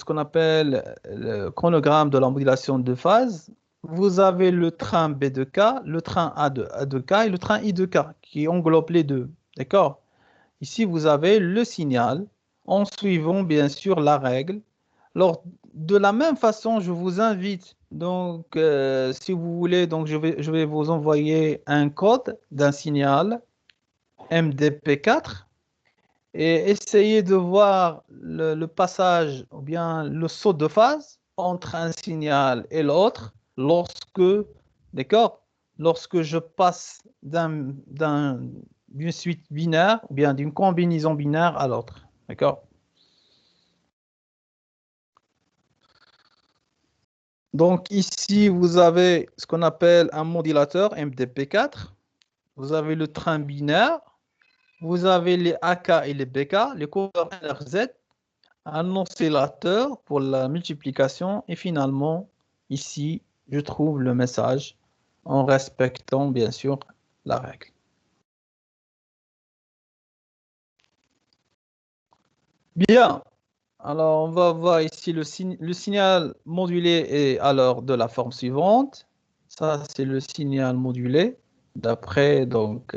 qu'on appelle le chronogramme de la modulation de phase. Vous avez le train B de K, le train A de K et le train I de K qui englobe les deux. D'accord? Ici, vous avez le signal en suivant bien sûr la règle. Alors, de la même façon, je vous invite, donc, si vous voulez, donc je vais vous envoyer un code d'un signal MDP4 et essayer de voir le passage ou bien le saut de phase entre un signal et l'autre lorsque je passe d'une suite binaire ou bien d'une combinaison binaire à l'autre. D'accord? Donc ici, vous avez ce qu'on appelle un modulateur MDP4. Vous avez le train binaire. Vous avez les AK et les BK, les codeurs NRZ, un oscillateur pour la multiplication. Et finalement, ici, je trouve le message en respectant bien sûr la règle. Bien. Alors, on va voir ici le signal modulé est alors de la forme suivante. Ça, c'est le signal modulé. D'après donc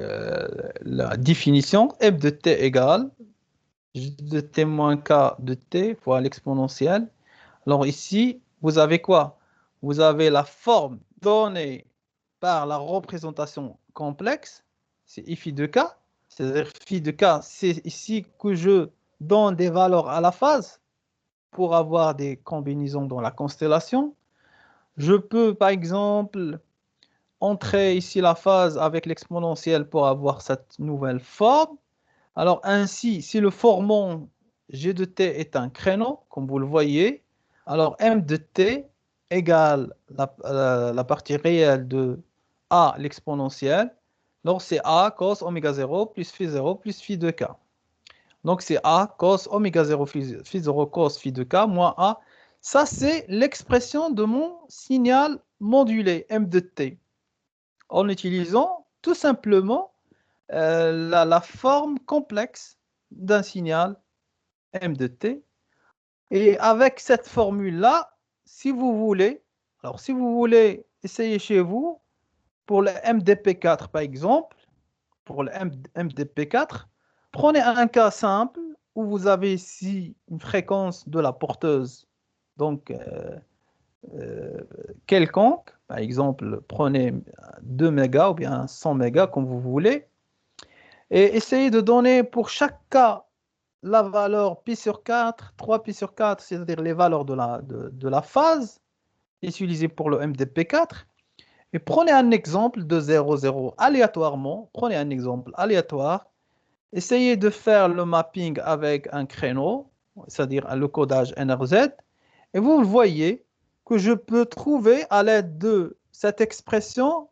la définition, f de t égale j de t moins k de t fois l'exponentielle. Alors ici, vous avez quoi? Vous avez la forme donnée par la représentation complexe, c'est phi de k, c'est-à-dire phi de k, c'est ici que je donne des valeurs à la phase pour avoir des combinaisons dans la constellation. Je peux, par exemple, entrer ici la phase avec l'exponentielle pour avoir cette nouvelle forme. Alors ainsi, si le formant g de t est un créneau, comme vous le voyez, alors m de t égale la partie réelle de a l'exponentielle. Donc c'est a cos oméga 0 plus phi 0 plus phi de k. Donc c'est a cos oméga 0 phi 0 cos phi de k moins a. Ça c'est l'expression de mon signal modulé m de t en utilisant tout simplement la forme complexe d'un signal m de t. Et avec cette formule-là, si vous voulez, alors si vous voulez essayer chez vous, pour le MDP4 par exemple, pour le MDP4, prenez un cas simple où vous avez ici une fréquence de la porteuse, donc quelconque, par exemple, prenez 2 mégas ou bien 100 mégas comme vous voulez, et essayez de donner pour chaque cas la valeur pi sur 4, 3 pi sur 4, c'est-à-dire les valeurs de la phase utilisées pour le MDP4. Et prenez un exemple de 0, 0 aléatoirement. Prenez un exemple aléatoire. Essayez de faire le mapping avec un créneau, c'est-à-dire le codage NRZ. Et vous voyez que je peux trouver à l'aide de cette expression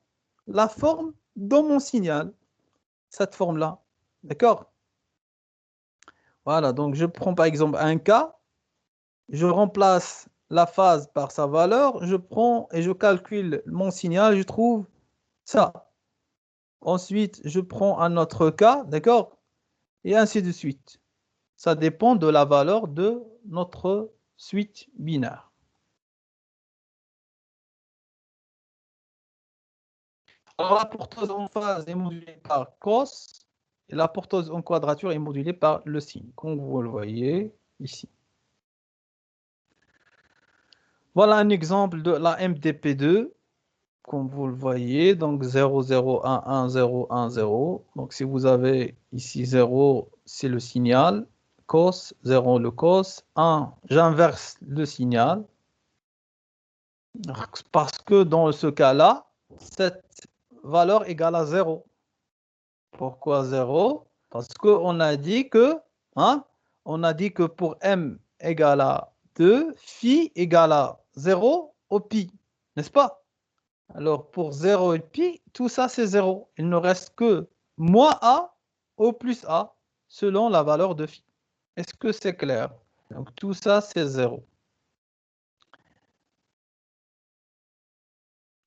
la forme dans mon signal. Cette forme-là. D'accord? Voilà, donc je prends par exemple un cas, je remplace la phase par sa valeur, je prends et je calcule mon signal, je trouve ça. Ensuite, je prends un autre cas, d'accord? Et ainsi de suite. Ça dépend de la valeur de notre suite binaire. Alors la porteuse en phase est modulée par cos et la porteuse en quadrature est modulée par le signe, comme vous le voyez ici. Voilà un exemple de la MDP2. Comme vous le voyez, donc 0, 0, 1, 1, 0, 1, 0. Donc si vous avez ici 0, c'est le signal, cos, 0 le cos, 1, j'inverse le signal, parce que dans ce cas-là, cette valeur égale à 0. Pourquoi 0? Parce qu'on a dit que, hein, on a dit que pour m égale à 2, phi égale à 0 au pi, n'est-ce pas? Alors, pour 0 et pi, tout ça, c'est 0. Il ne reste que moins a au plus a, selon la valeur de phi. Est-ce que c'est clair? Donc, tout ça, c'est 0.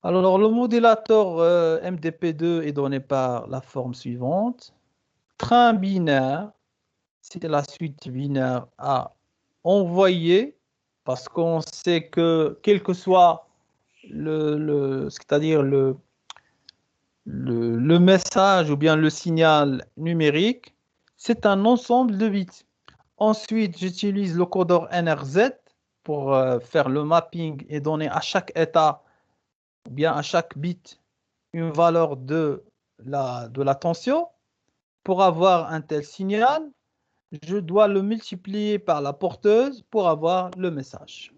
Alors, le modulateur MDP2 est donné par la forme suivante. Train binaire, c'est la suite binaire à envoyer, parce qu'on sait que, quel que soit c'est-à-dire le message ou bien le signal numérique, c'est un ensemble de bits. Ensuite, j'utilise le codeur NRZ pour faire le mapping et donner à chaque état ou bien à chaque bit une valeur de la tension. Pour avoir un tel signal, je dois le multiplier par la porteuse pour avoir le message.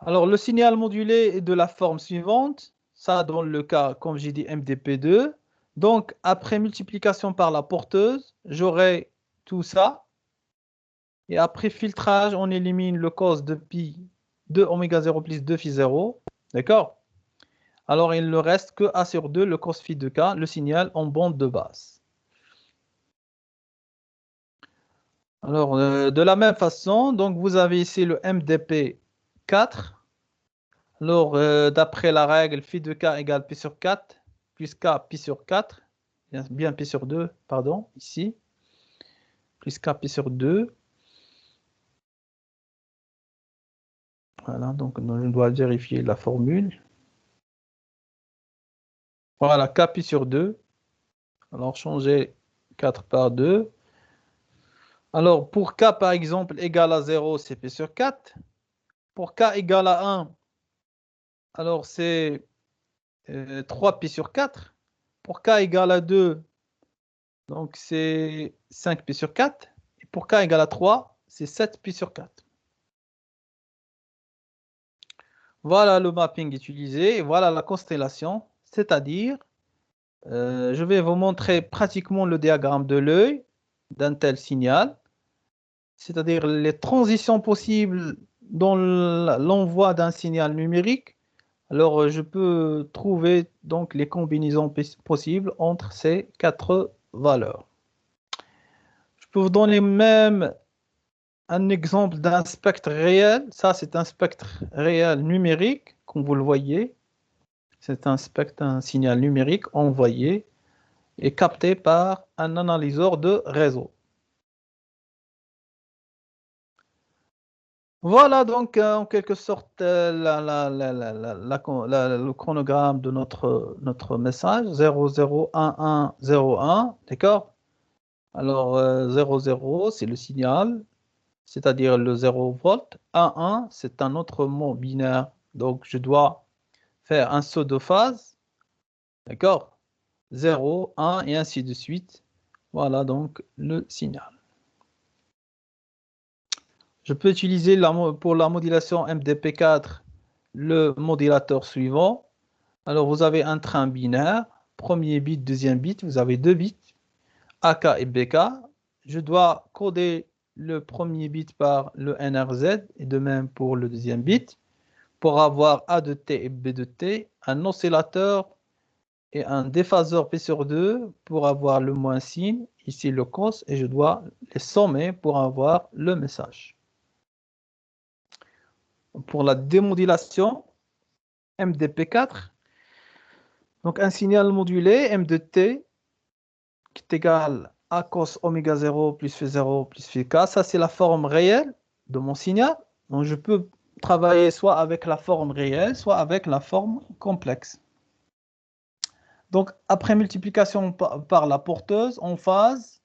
Alors, le signal modulé est de la forme suivante. Ça, dans le cas, comme j'ai dit, MDP2. Donc, après multiplication par la porteuse, j'aurai tout ça. Et après filtrage, on élimine le cos de pi de oméga 0 plus 2 phi 0. D'accord? Alors, il ne reste que A sur 2, le cos phi de k, le signal en bande de basse. Alors, de la même façon, donc vous avez ici le MDP 4. Alors, d'après la règle, phi de k égale pi sur 4, plus k pi sur 4, bien pi sur 2, pardon, ici, plus k pi sur 2. Voilà, donc je dois vérifier la formule. Voilà, k pi sur 2. Alors, changer 4 par 2. Alors, pour k, par exemple, égale à 0, c'est pi sur 4. Pour k égale à 1, alors c'est 3 pi sur 4. Pour k égale à 2, donc c'est 5 pi sur 4. Et pour k égale à 3, c'est 7 pi sur 4. Voilà le mapping utilisé. Et voilà la constellation. C'est-à-dire, je vais vous montrer pratiquement le diagramme de l'œil d'un tel signal. C'est-à-dire les transitions possibles dans l'envoi d'un signal numérique. Alors, je peux trouver donc les combinaisons possibles entre ces 4 valeurs. Je peux vous donner même un exemple d'un spectre réel. Ça, c'est un spectre réel numérique, comme vous le voyez. C'est un spectre, un signal numérique envoyé et capté par un analyseur de réseau. Voilà donc en quelque sorte le chronogramme de notre message 001101, d'accord? Alors 00 c'est le signal, c'est-à-dire le 0 volt. 11 c'est un autre mot binaire, donc je dois faire un saut de phase, d'accord? 0, 1 et ainsi de suite. Voilà donc le signal. Je peux utiliser pour la modulation MDP4 le modulateur suivant. Alors, vous avez un train binaire, premier bit, deuxième bit, vous avez 2 bits, AK et BK. Je dois coder le premier bit par le NRZ et de même pour le deuxième bit pour avoir A de T et B de T, un oscillateur et un déphaseur P sur 2 pour avoir le moins signe, ici le cos, et je dois les sommer pour avoir le message. Pour la démodulation, MDP4, donc un signal modulé, M de T, qui est égal à cos oméga 0 plus phi 0 plus phi k. Ça, c'est la forme réelle de mon signal. Donc, je peux travailler soit avec la forme réelle, soit avec la forme complexe. Donc, après multiplication par la porteuse en phase,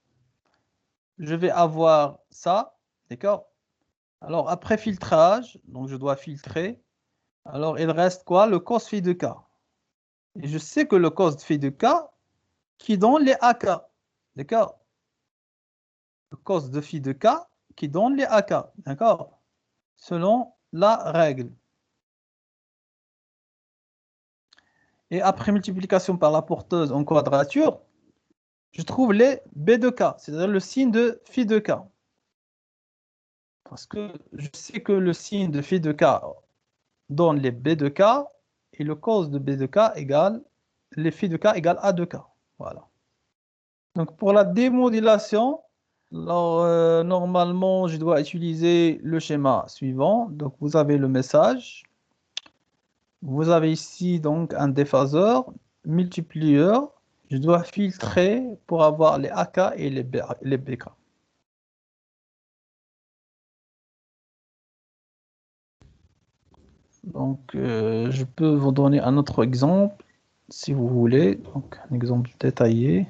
je vais avoir ça, d'accord? Alors, après filtrage, donc je dois filtrer. Alors, il reste quoi? Le cos phi de k. Et je sais que le cos phi de k qui donne les AK. D'accord? Le cos de phi de k qui donne les AK. D'accord? Selon la règle. Et après multiplication par la porteuse en quadrature, je trouve les B de k, c'est-à-dire le signe de phi de k. Parce que je sais que le signe de phi de k donne les B de k et le cos de B de k égale les phi de k égale A de k. Voilà. Donc pour la démodulation, alors, normalement, je dois utiliser le schéma suivant. Donc vous avez le message. Vous avez ici donc un déphaseur, multiplieur. Je dois filtrer pour avoir les AK et les BK. Donc, je peux vous donner un autre exemple, si vous voulez. Donc, un exemple détaillé.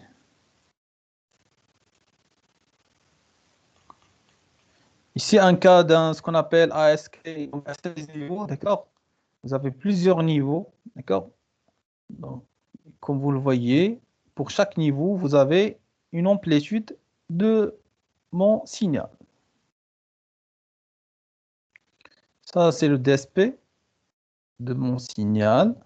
Ici, un cas d'un ce qu'on appelle ASK, donc à 16 niveaux, d'accord? Vous avez plusieurs niveaux, d'accord? Donc, comme vous le voyez, pour chaque niveau, vous avez une amplitude de mon signal. Ça, c'est le DSP de mon signal.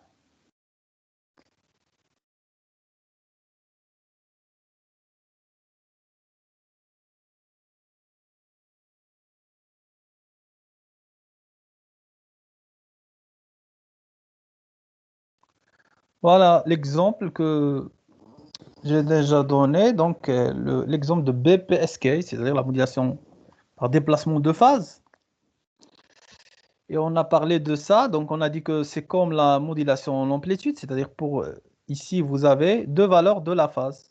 Voilà l'exemple que j'ai déjà donné. Donc, l'exemple de BPSK, c'est-à-dire la modulation par déplacement de phase. Et on a parlé de ça. Donc, on a dit que c'est comme la modulation en amplitude, c'est-à-dire pour ici, vous avez deux valeurs de la phase.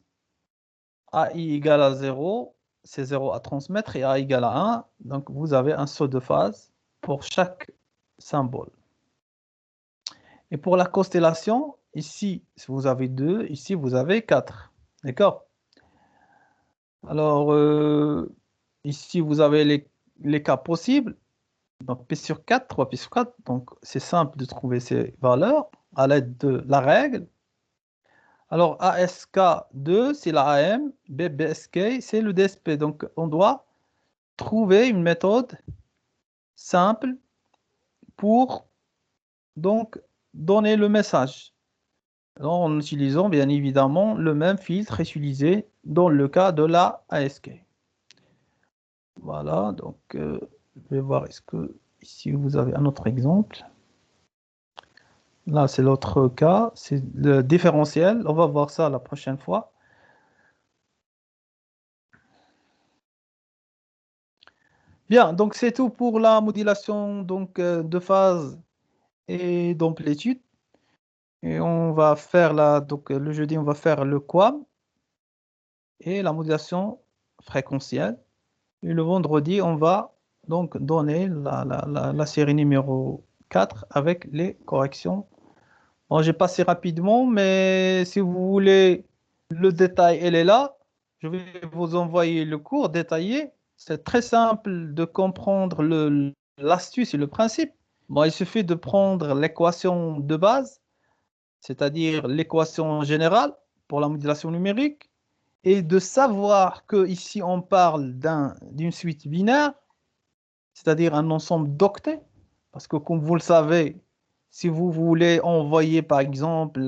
AI égale à 0, c'est 0 à transmettre, et A égale à 1. Donc, vous avez un saut de phase pour chaque symbole. Et pour la constellation, Ici, vous avez 2, ici, vous avez 4. D'accord? Alors, ici, vous avez les cas possibles. Donc, P sur 4, 3 P sur 4. Donc, c'est simple de trouver ces valeurs à l'aide de la règle. Alors, ASK2, c'est la AM. BBSK, c'est le DSP. Donc, on doit trouver une méthode simple pour donc donner le message. Alors, en utilisant bien évidemment le même filtre utilisé dans le cas de la ASK. Voilà, donc je vais voir, est-ce que ici vous avez un autre exemple. Là, c'est l'autre cas, c'est le différentiel. On va voir ça la prochaine fois. Bien, donc c'est tout pour la modulation donc, de phase et d'amplitude. Et on va faire donc le jeudi, on va faire le QAM et la modulation fréquentielle. Et le vendredi, on va donc donner la série numéro 4 avec les corrections. Bon, j'ai passé rapidement, mais si vous voulez le détail, elle est là. Je vais vous envoyer le cours détaillé. C'est très simple de comprendre l'astuce et le principe. Bon, il suffit de prendre l'équation de base, c'est-à-dire l'équation générale pour la modulation numérique, et de savoir que ici on parle d'une suite binaire, c'est-à-dire un ensemble d'octets, parce que comme vous le savez, si vous voulez envoyer par exemple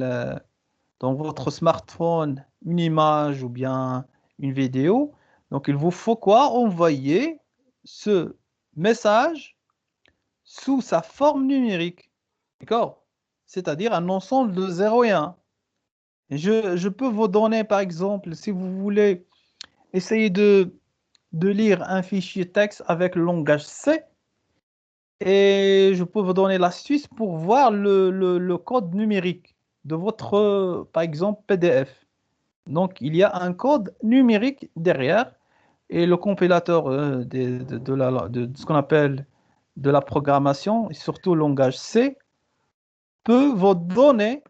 dans votre smartphone une image ou bien une vidéo, donc il vous faut quoi? Envoyer ce message sous sa forme numérique, d'accord? C'est-à-dire un ensemble de 0 et 1. Et je peux vous donner par exemple, si vous voulez essayer de lire un fichier texte avec le langage C, et je peux vous donner l'astuce pour voir le code numérique de votre, par exemple, PDF. Donc, il y a un code numérique derrière et le compilateur de ce qu'on appelle de la programmation, et surtout le langage C, peut vous donner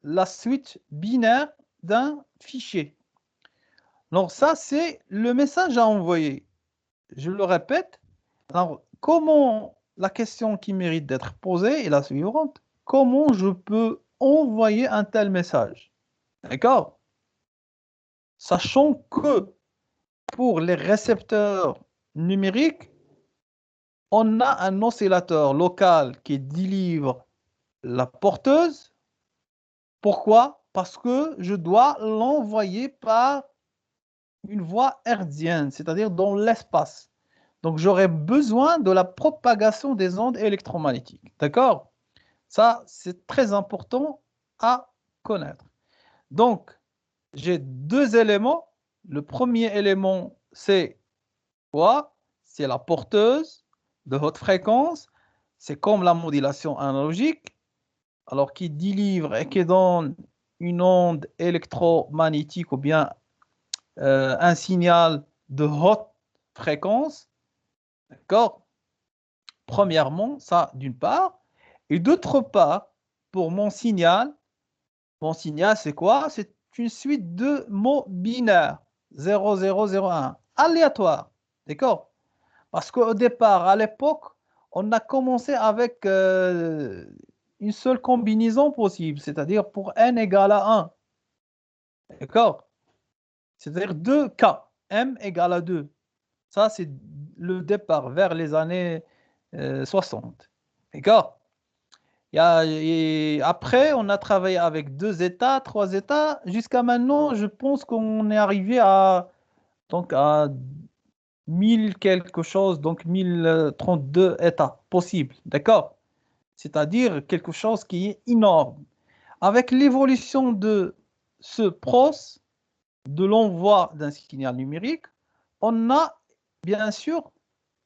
la suite binaire d'un fichier. Donc, ça, c'est le message à envoyer. Je le répète. Alors, comment la question qui mérite d'être posée est la suivante. Comment je peux envoyer un tel message? D'accord? Sachant que pour les récepteurs numériques, on a un oscillateur local qui délivre la porteuse. Pourquoi? Parce que je dois l'envoyer par une voie hertzienne, c'est-à-dire dans l'espace. Donc, j'aurai besoin de la propagation des ondes électromagnétiques. D'accord? Ça, c'est très important à connaître. Donc, j'ai deux éléments. Le premier élément, c'est quoi? C'est la porteuse de haute fréquence. C'est comme la modulation analogique, alors qui délivre et qui donne une onde électromagnétique ou bien un signal de haute fréquence. D'accord? Premièrement, ça d'une part. Et d'autre part, pour mon signal, c'est quoi? C'est une suite de mots binaires. 0, 0, 0, 1. Aléatoire. D'accord? Parce qu'au départ, à l'époque, on a commencé avec une seule combinaison possible, c'est-à-dire pour n égale à 1. D'accord? C'est-à-dire 2 k. M égale à 2. Ça, c'est le départ vers les années 60. D'accord? Et après, on a travaillé avec 2 états, 3 états. Jusqu'à maintenant, je pense qu'on est arrivé donc à 1000 quelque chose, donc 1032 états possibles. D'accord? C'est-à-dire quelque chose qui est énorme. Avec l'évolution de ce pros, de l'envoi d'un signal numérique, on a bien sûr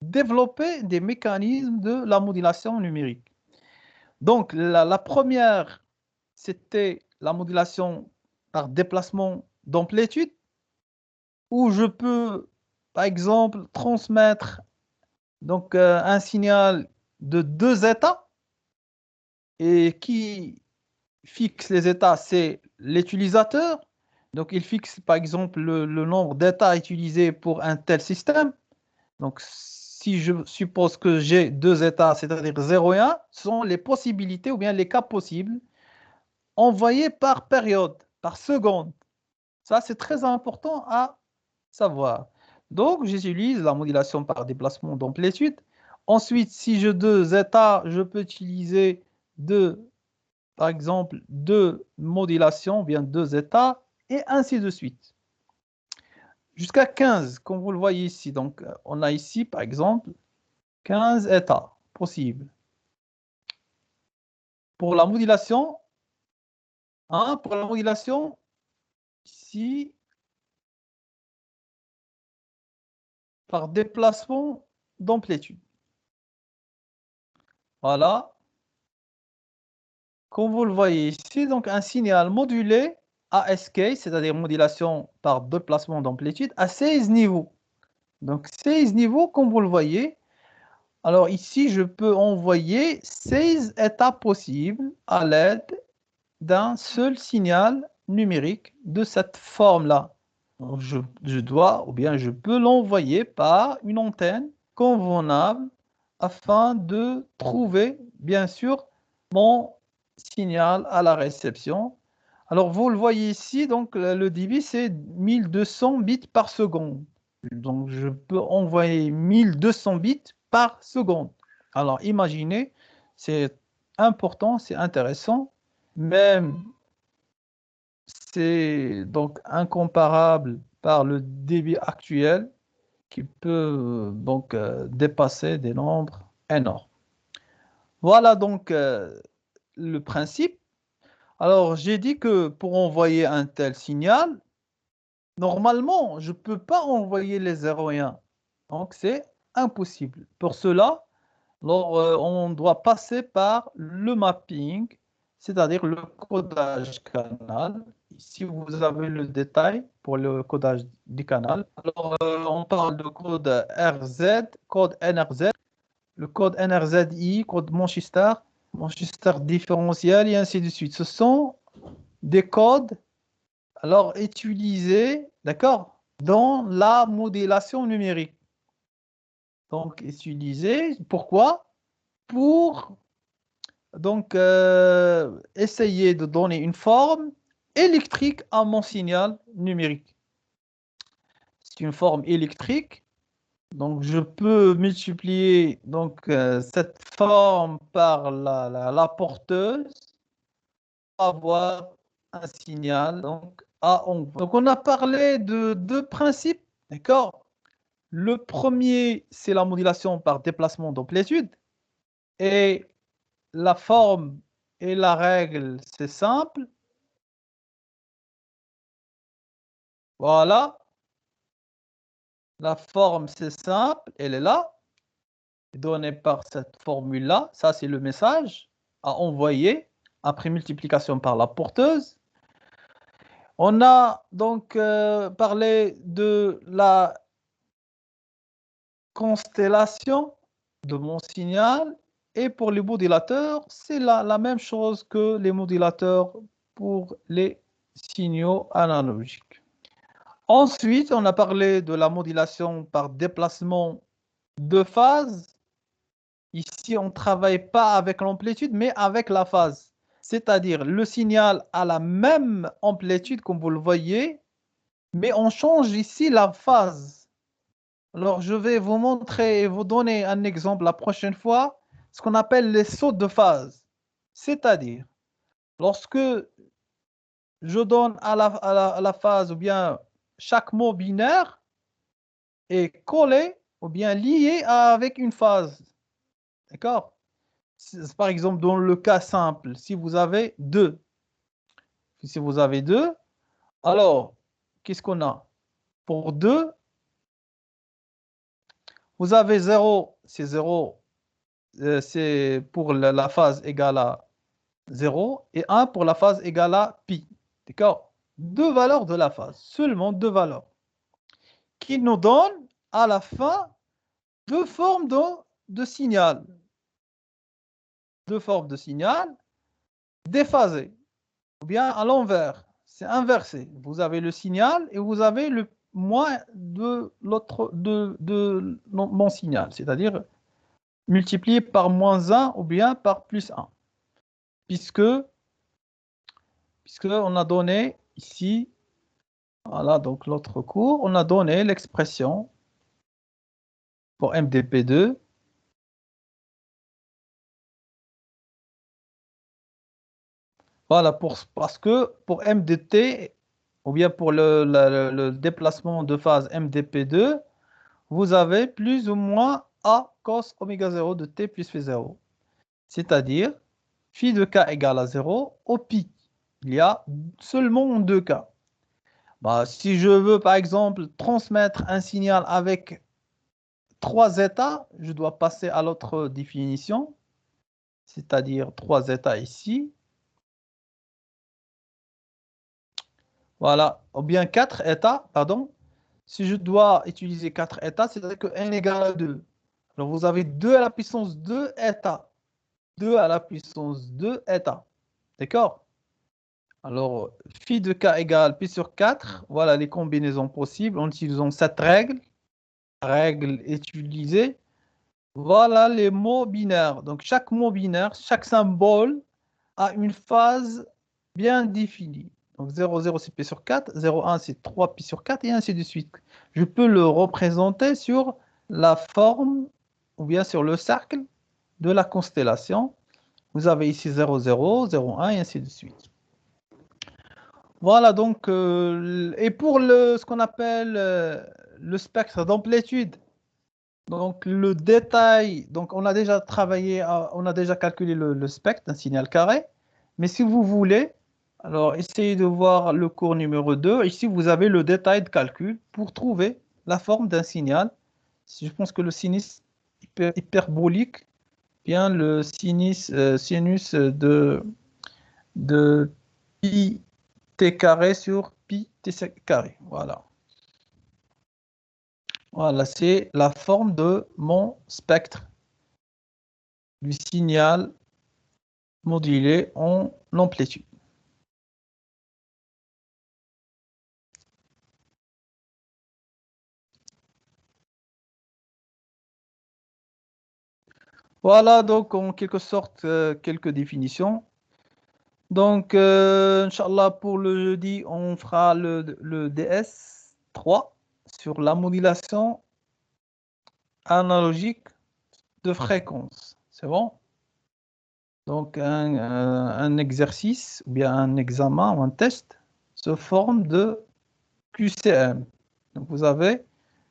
développé des mécanismes de la modulation numérique. Donc, la première, c'était la modulation par déplacement d'amplitude, où je peux, par exemple, transmettre donc, un signal de 2 états et qui fixe les états, c'est l'utilisateur. Donc, il fixe, par exemple, le nombre d'états utilisés pour un tel système. Donc, si je suppose que j'ai deux états, c'est-à-dire 0 et 1, ce sont les possibilités ou bien les cas possibles envoyés par période, par seconde. Ça, c'est très important à savoir. Donc, j'utilise la modulation par déplacement d'amplitude. Ensuite, si j'ai deux états, je peux utiliser par exemple, deux modulations, bien deux états, et ainsi de suite. Jusqu'à 15, comme vous le voyez ici. Donc, on a ici, par exemple, 15 états possibles. Pour la modulation, ici, par déplacement d'amplitude. Voilà. Comme vous le voyez ici, donc un signal modulé ASK, c'est-à-dire modulation par déplacement d'amplitude, à 16 niveaux. Donc 16 niveaux, comme vous le voyez. Alors ici, je peux envoyer 16 états possibles à l'aide d'un seul signal numérique de cette forme-là. Je dois, ou bien je peux l'envoyer par une antenne convenable afin de trouver, bien sûr, mon signal à la réception. Alors, vous le voyez ici, donc le débit, c'est 1200 bits par seconde. Donc, je peux envoyer 1200 bits par seconde. Alors, imaginez, c'est important, c'est intéressant, même c'est donc incomparable par le débit actuel qui peut donc dépasser des nombres énormes. Voilà donc le principe. Alors, j'ai dit que pour envoyer un tel signal, normalement, je ne peux pas envoyer les 0 et 1. Donc, c'est impossible. Pour cela, alors, on doit passer par le mapping, c'est-à-dire le codage canal. Ici, vous avez le détail pour le codage du canal. Alors, on parle de code RZ, code NRZ, le code NRZI, code Manchester, Manchester différentiel et ainsi de suite. Ce sont des codes alors utilisés, d'accord, dans la modélation numérique. Donc, utilisés, pourquoi? Pour donc essayer de donner une forme électrique à mon signal numérique. C'est une forme électrique, donc je peux multiplier donc cette forme par la porteuse pour avoir un signal donc à envoyer. Donc on a parlé de deux principes, d'accord? Le premier, c'est la modulation par déplacement d'amplitude et la forme et la règle, c'est simple. Voilà, la forme, c'est simple, elle est là, donnée par cette formule-là. Ça, c'est le message à envoyer après multiplication par la porteuse. On a donc parlé de la constellation de mon signal. Et pour les modulateurs, c'est la même chose que les modulateurs pour les signaux analogiques. Ensuite, on a parlé de la modulation par déplacement de phase. Ici, on ne travaille pas avec l'amplitude, mais avec la phase. C'est-à-dire, le signal a la même amplitude, comme vous le voyez, mais on change ici la phase. Alors, je vais vous montrer et vous donner un exemple la prochaine fois, ce qu'on appelle les sauts de phase. C'est-à-dire, lorsque je donne à la phase ou bien chaque mot binaire est collé ou bien lié avec une phase. D'accord? Par exemple, dans le cas simple, si vous avez 2, alors, qu'est-ce qu'on a? Pour 2, vous avez 0, c'est 0, c'est pour la phase égale à 0, et 1 pour la phase égale à pi. D'accord? Deux valeurs de la phase, seulement deux valeurs, qui nous donnent à la fin deux formes de signal. Deux formes de signal déphasées. ou bien à l'envers. C'est inversé. Vous avez le signal et vous avez le moins de l'autre de mon signal, c'est-à-dire multiplié par moins 1 ou bien par plus 1. Puisque on a donné ici, voilà, donc l'autre cours, on a donné l'expression pour MDP2. Voilà, parce que pour MDT, ou bien pour le déplacement de phase MDP2, vous avez plus ou moins A cos oméga 0 de T plus phi 0. C'est-à-dire, phi de K égale à 0 au pi. Il y a seulement deux cas. Bah, si je veux, par exemple, transmettre un signal avec 3 états, je dois passer à l'autre définition, c'est-à-dire 3 états ici. Voilà, ou bien 4 états, pardon. Si je dois utiliser 4 états, c'est-à-dire que n égale à 2. Alors, vous avez 2 à la puissance 2 états. 2 à la puissance 2 états. D'accord? Alors, phi de k égale pi sur 4. Voilà les combinaisons possibles en utilisant cette règle. Règle utilisée. Voilà les mots binaires. Donc, chaque mot binaire, chaque symbole a une phase bien définie. Donc, 0, 0, c'est pi sur 4. 0, 1, c'est 3 pi sur 4 et ainsi de suite. Je peux le représenter sur la forme ou bien sur le cercle de la constellation. Vous avez ici 0, 0, 0, 1 et ainsi de suite. Voilà, donc, et pour ce qu'on appelle le spectre d'amplitude, donc le détail, donc on a déjà travaillé, on a déjà calculé le spectre d'un signal carré, mais si vous voulez, alors essayez de voir le cours numéro 2. Ici, vous avez le détail de calcul pour trouver la forme d'un signal. Je pense que le sinus hyperbolique, bien le sinus de pi t carré sur pi t carré. Voilà. Voilà, c'est la forme de mon spectre du signal modulé en amplitude. Voilà, donc en quelque sorte, quelques définitions. Donc, Inch'Allah, pour le jeudi, on fera le DS3 sur la modulation analogique de fréquence. C'est bon? Donc, un exercice, ou bien un examen ou un test, se forme de QCM. Donc, vous avez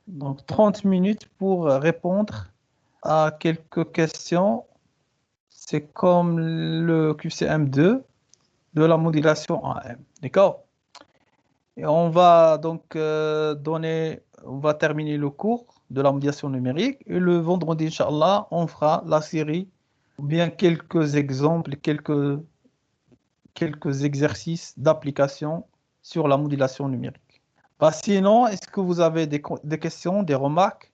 donc 30 minutes pour répondre à quelques questions. C'est comme le QCM2 de la modulation AM. D'accord? Et on va donc on va terminer le cours de la modulation numérique. Et le vendredi, Inch'Allah, on fera la série, ou bien quelques exemples, quelques exercices d'application sur la modulation numérique. Bah, sinon, est-ce que vous avez des questions, des remarques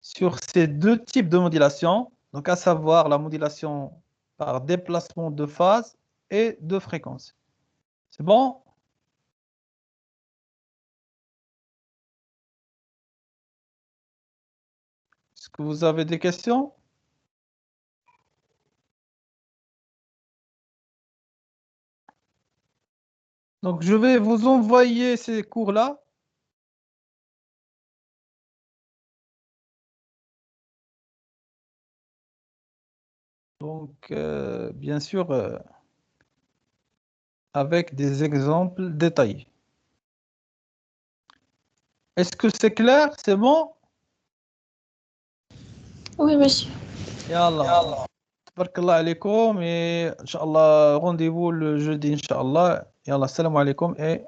sur ces deux types de modulation, donc à savoir la modulation par déplacement de phase et de fréquence? C'est bon? Est-ce que vous avez des questions? Donc, je vais vous envoyer ces cours-là. Donc, bien sûr, avec des exemples détaillés. Est-ce que c'est clair? C'est bon? Oui, monsieur. Yallah. Tabarakallah alaikum et Inch'Allah, rendez-vous le jeudi, Inch'Allah. Yallah, salam alaikum et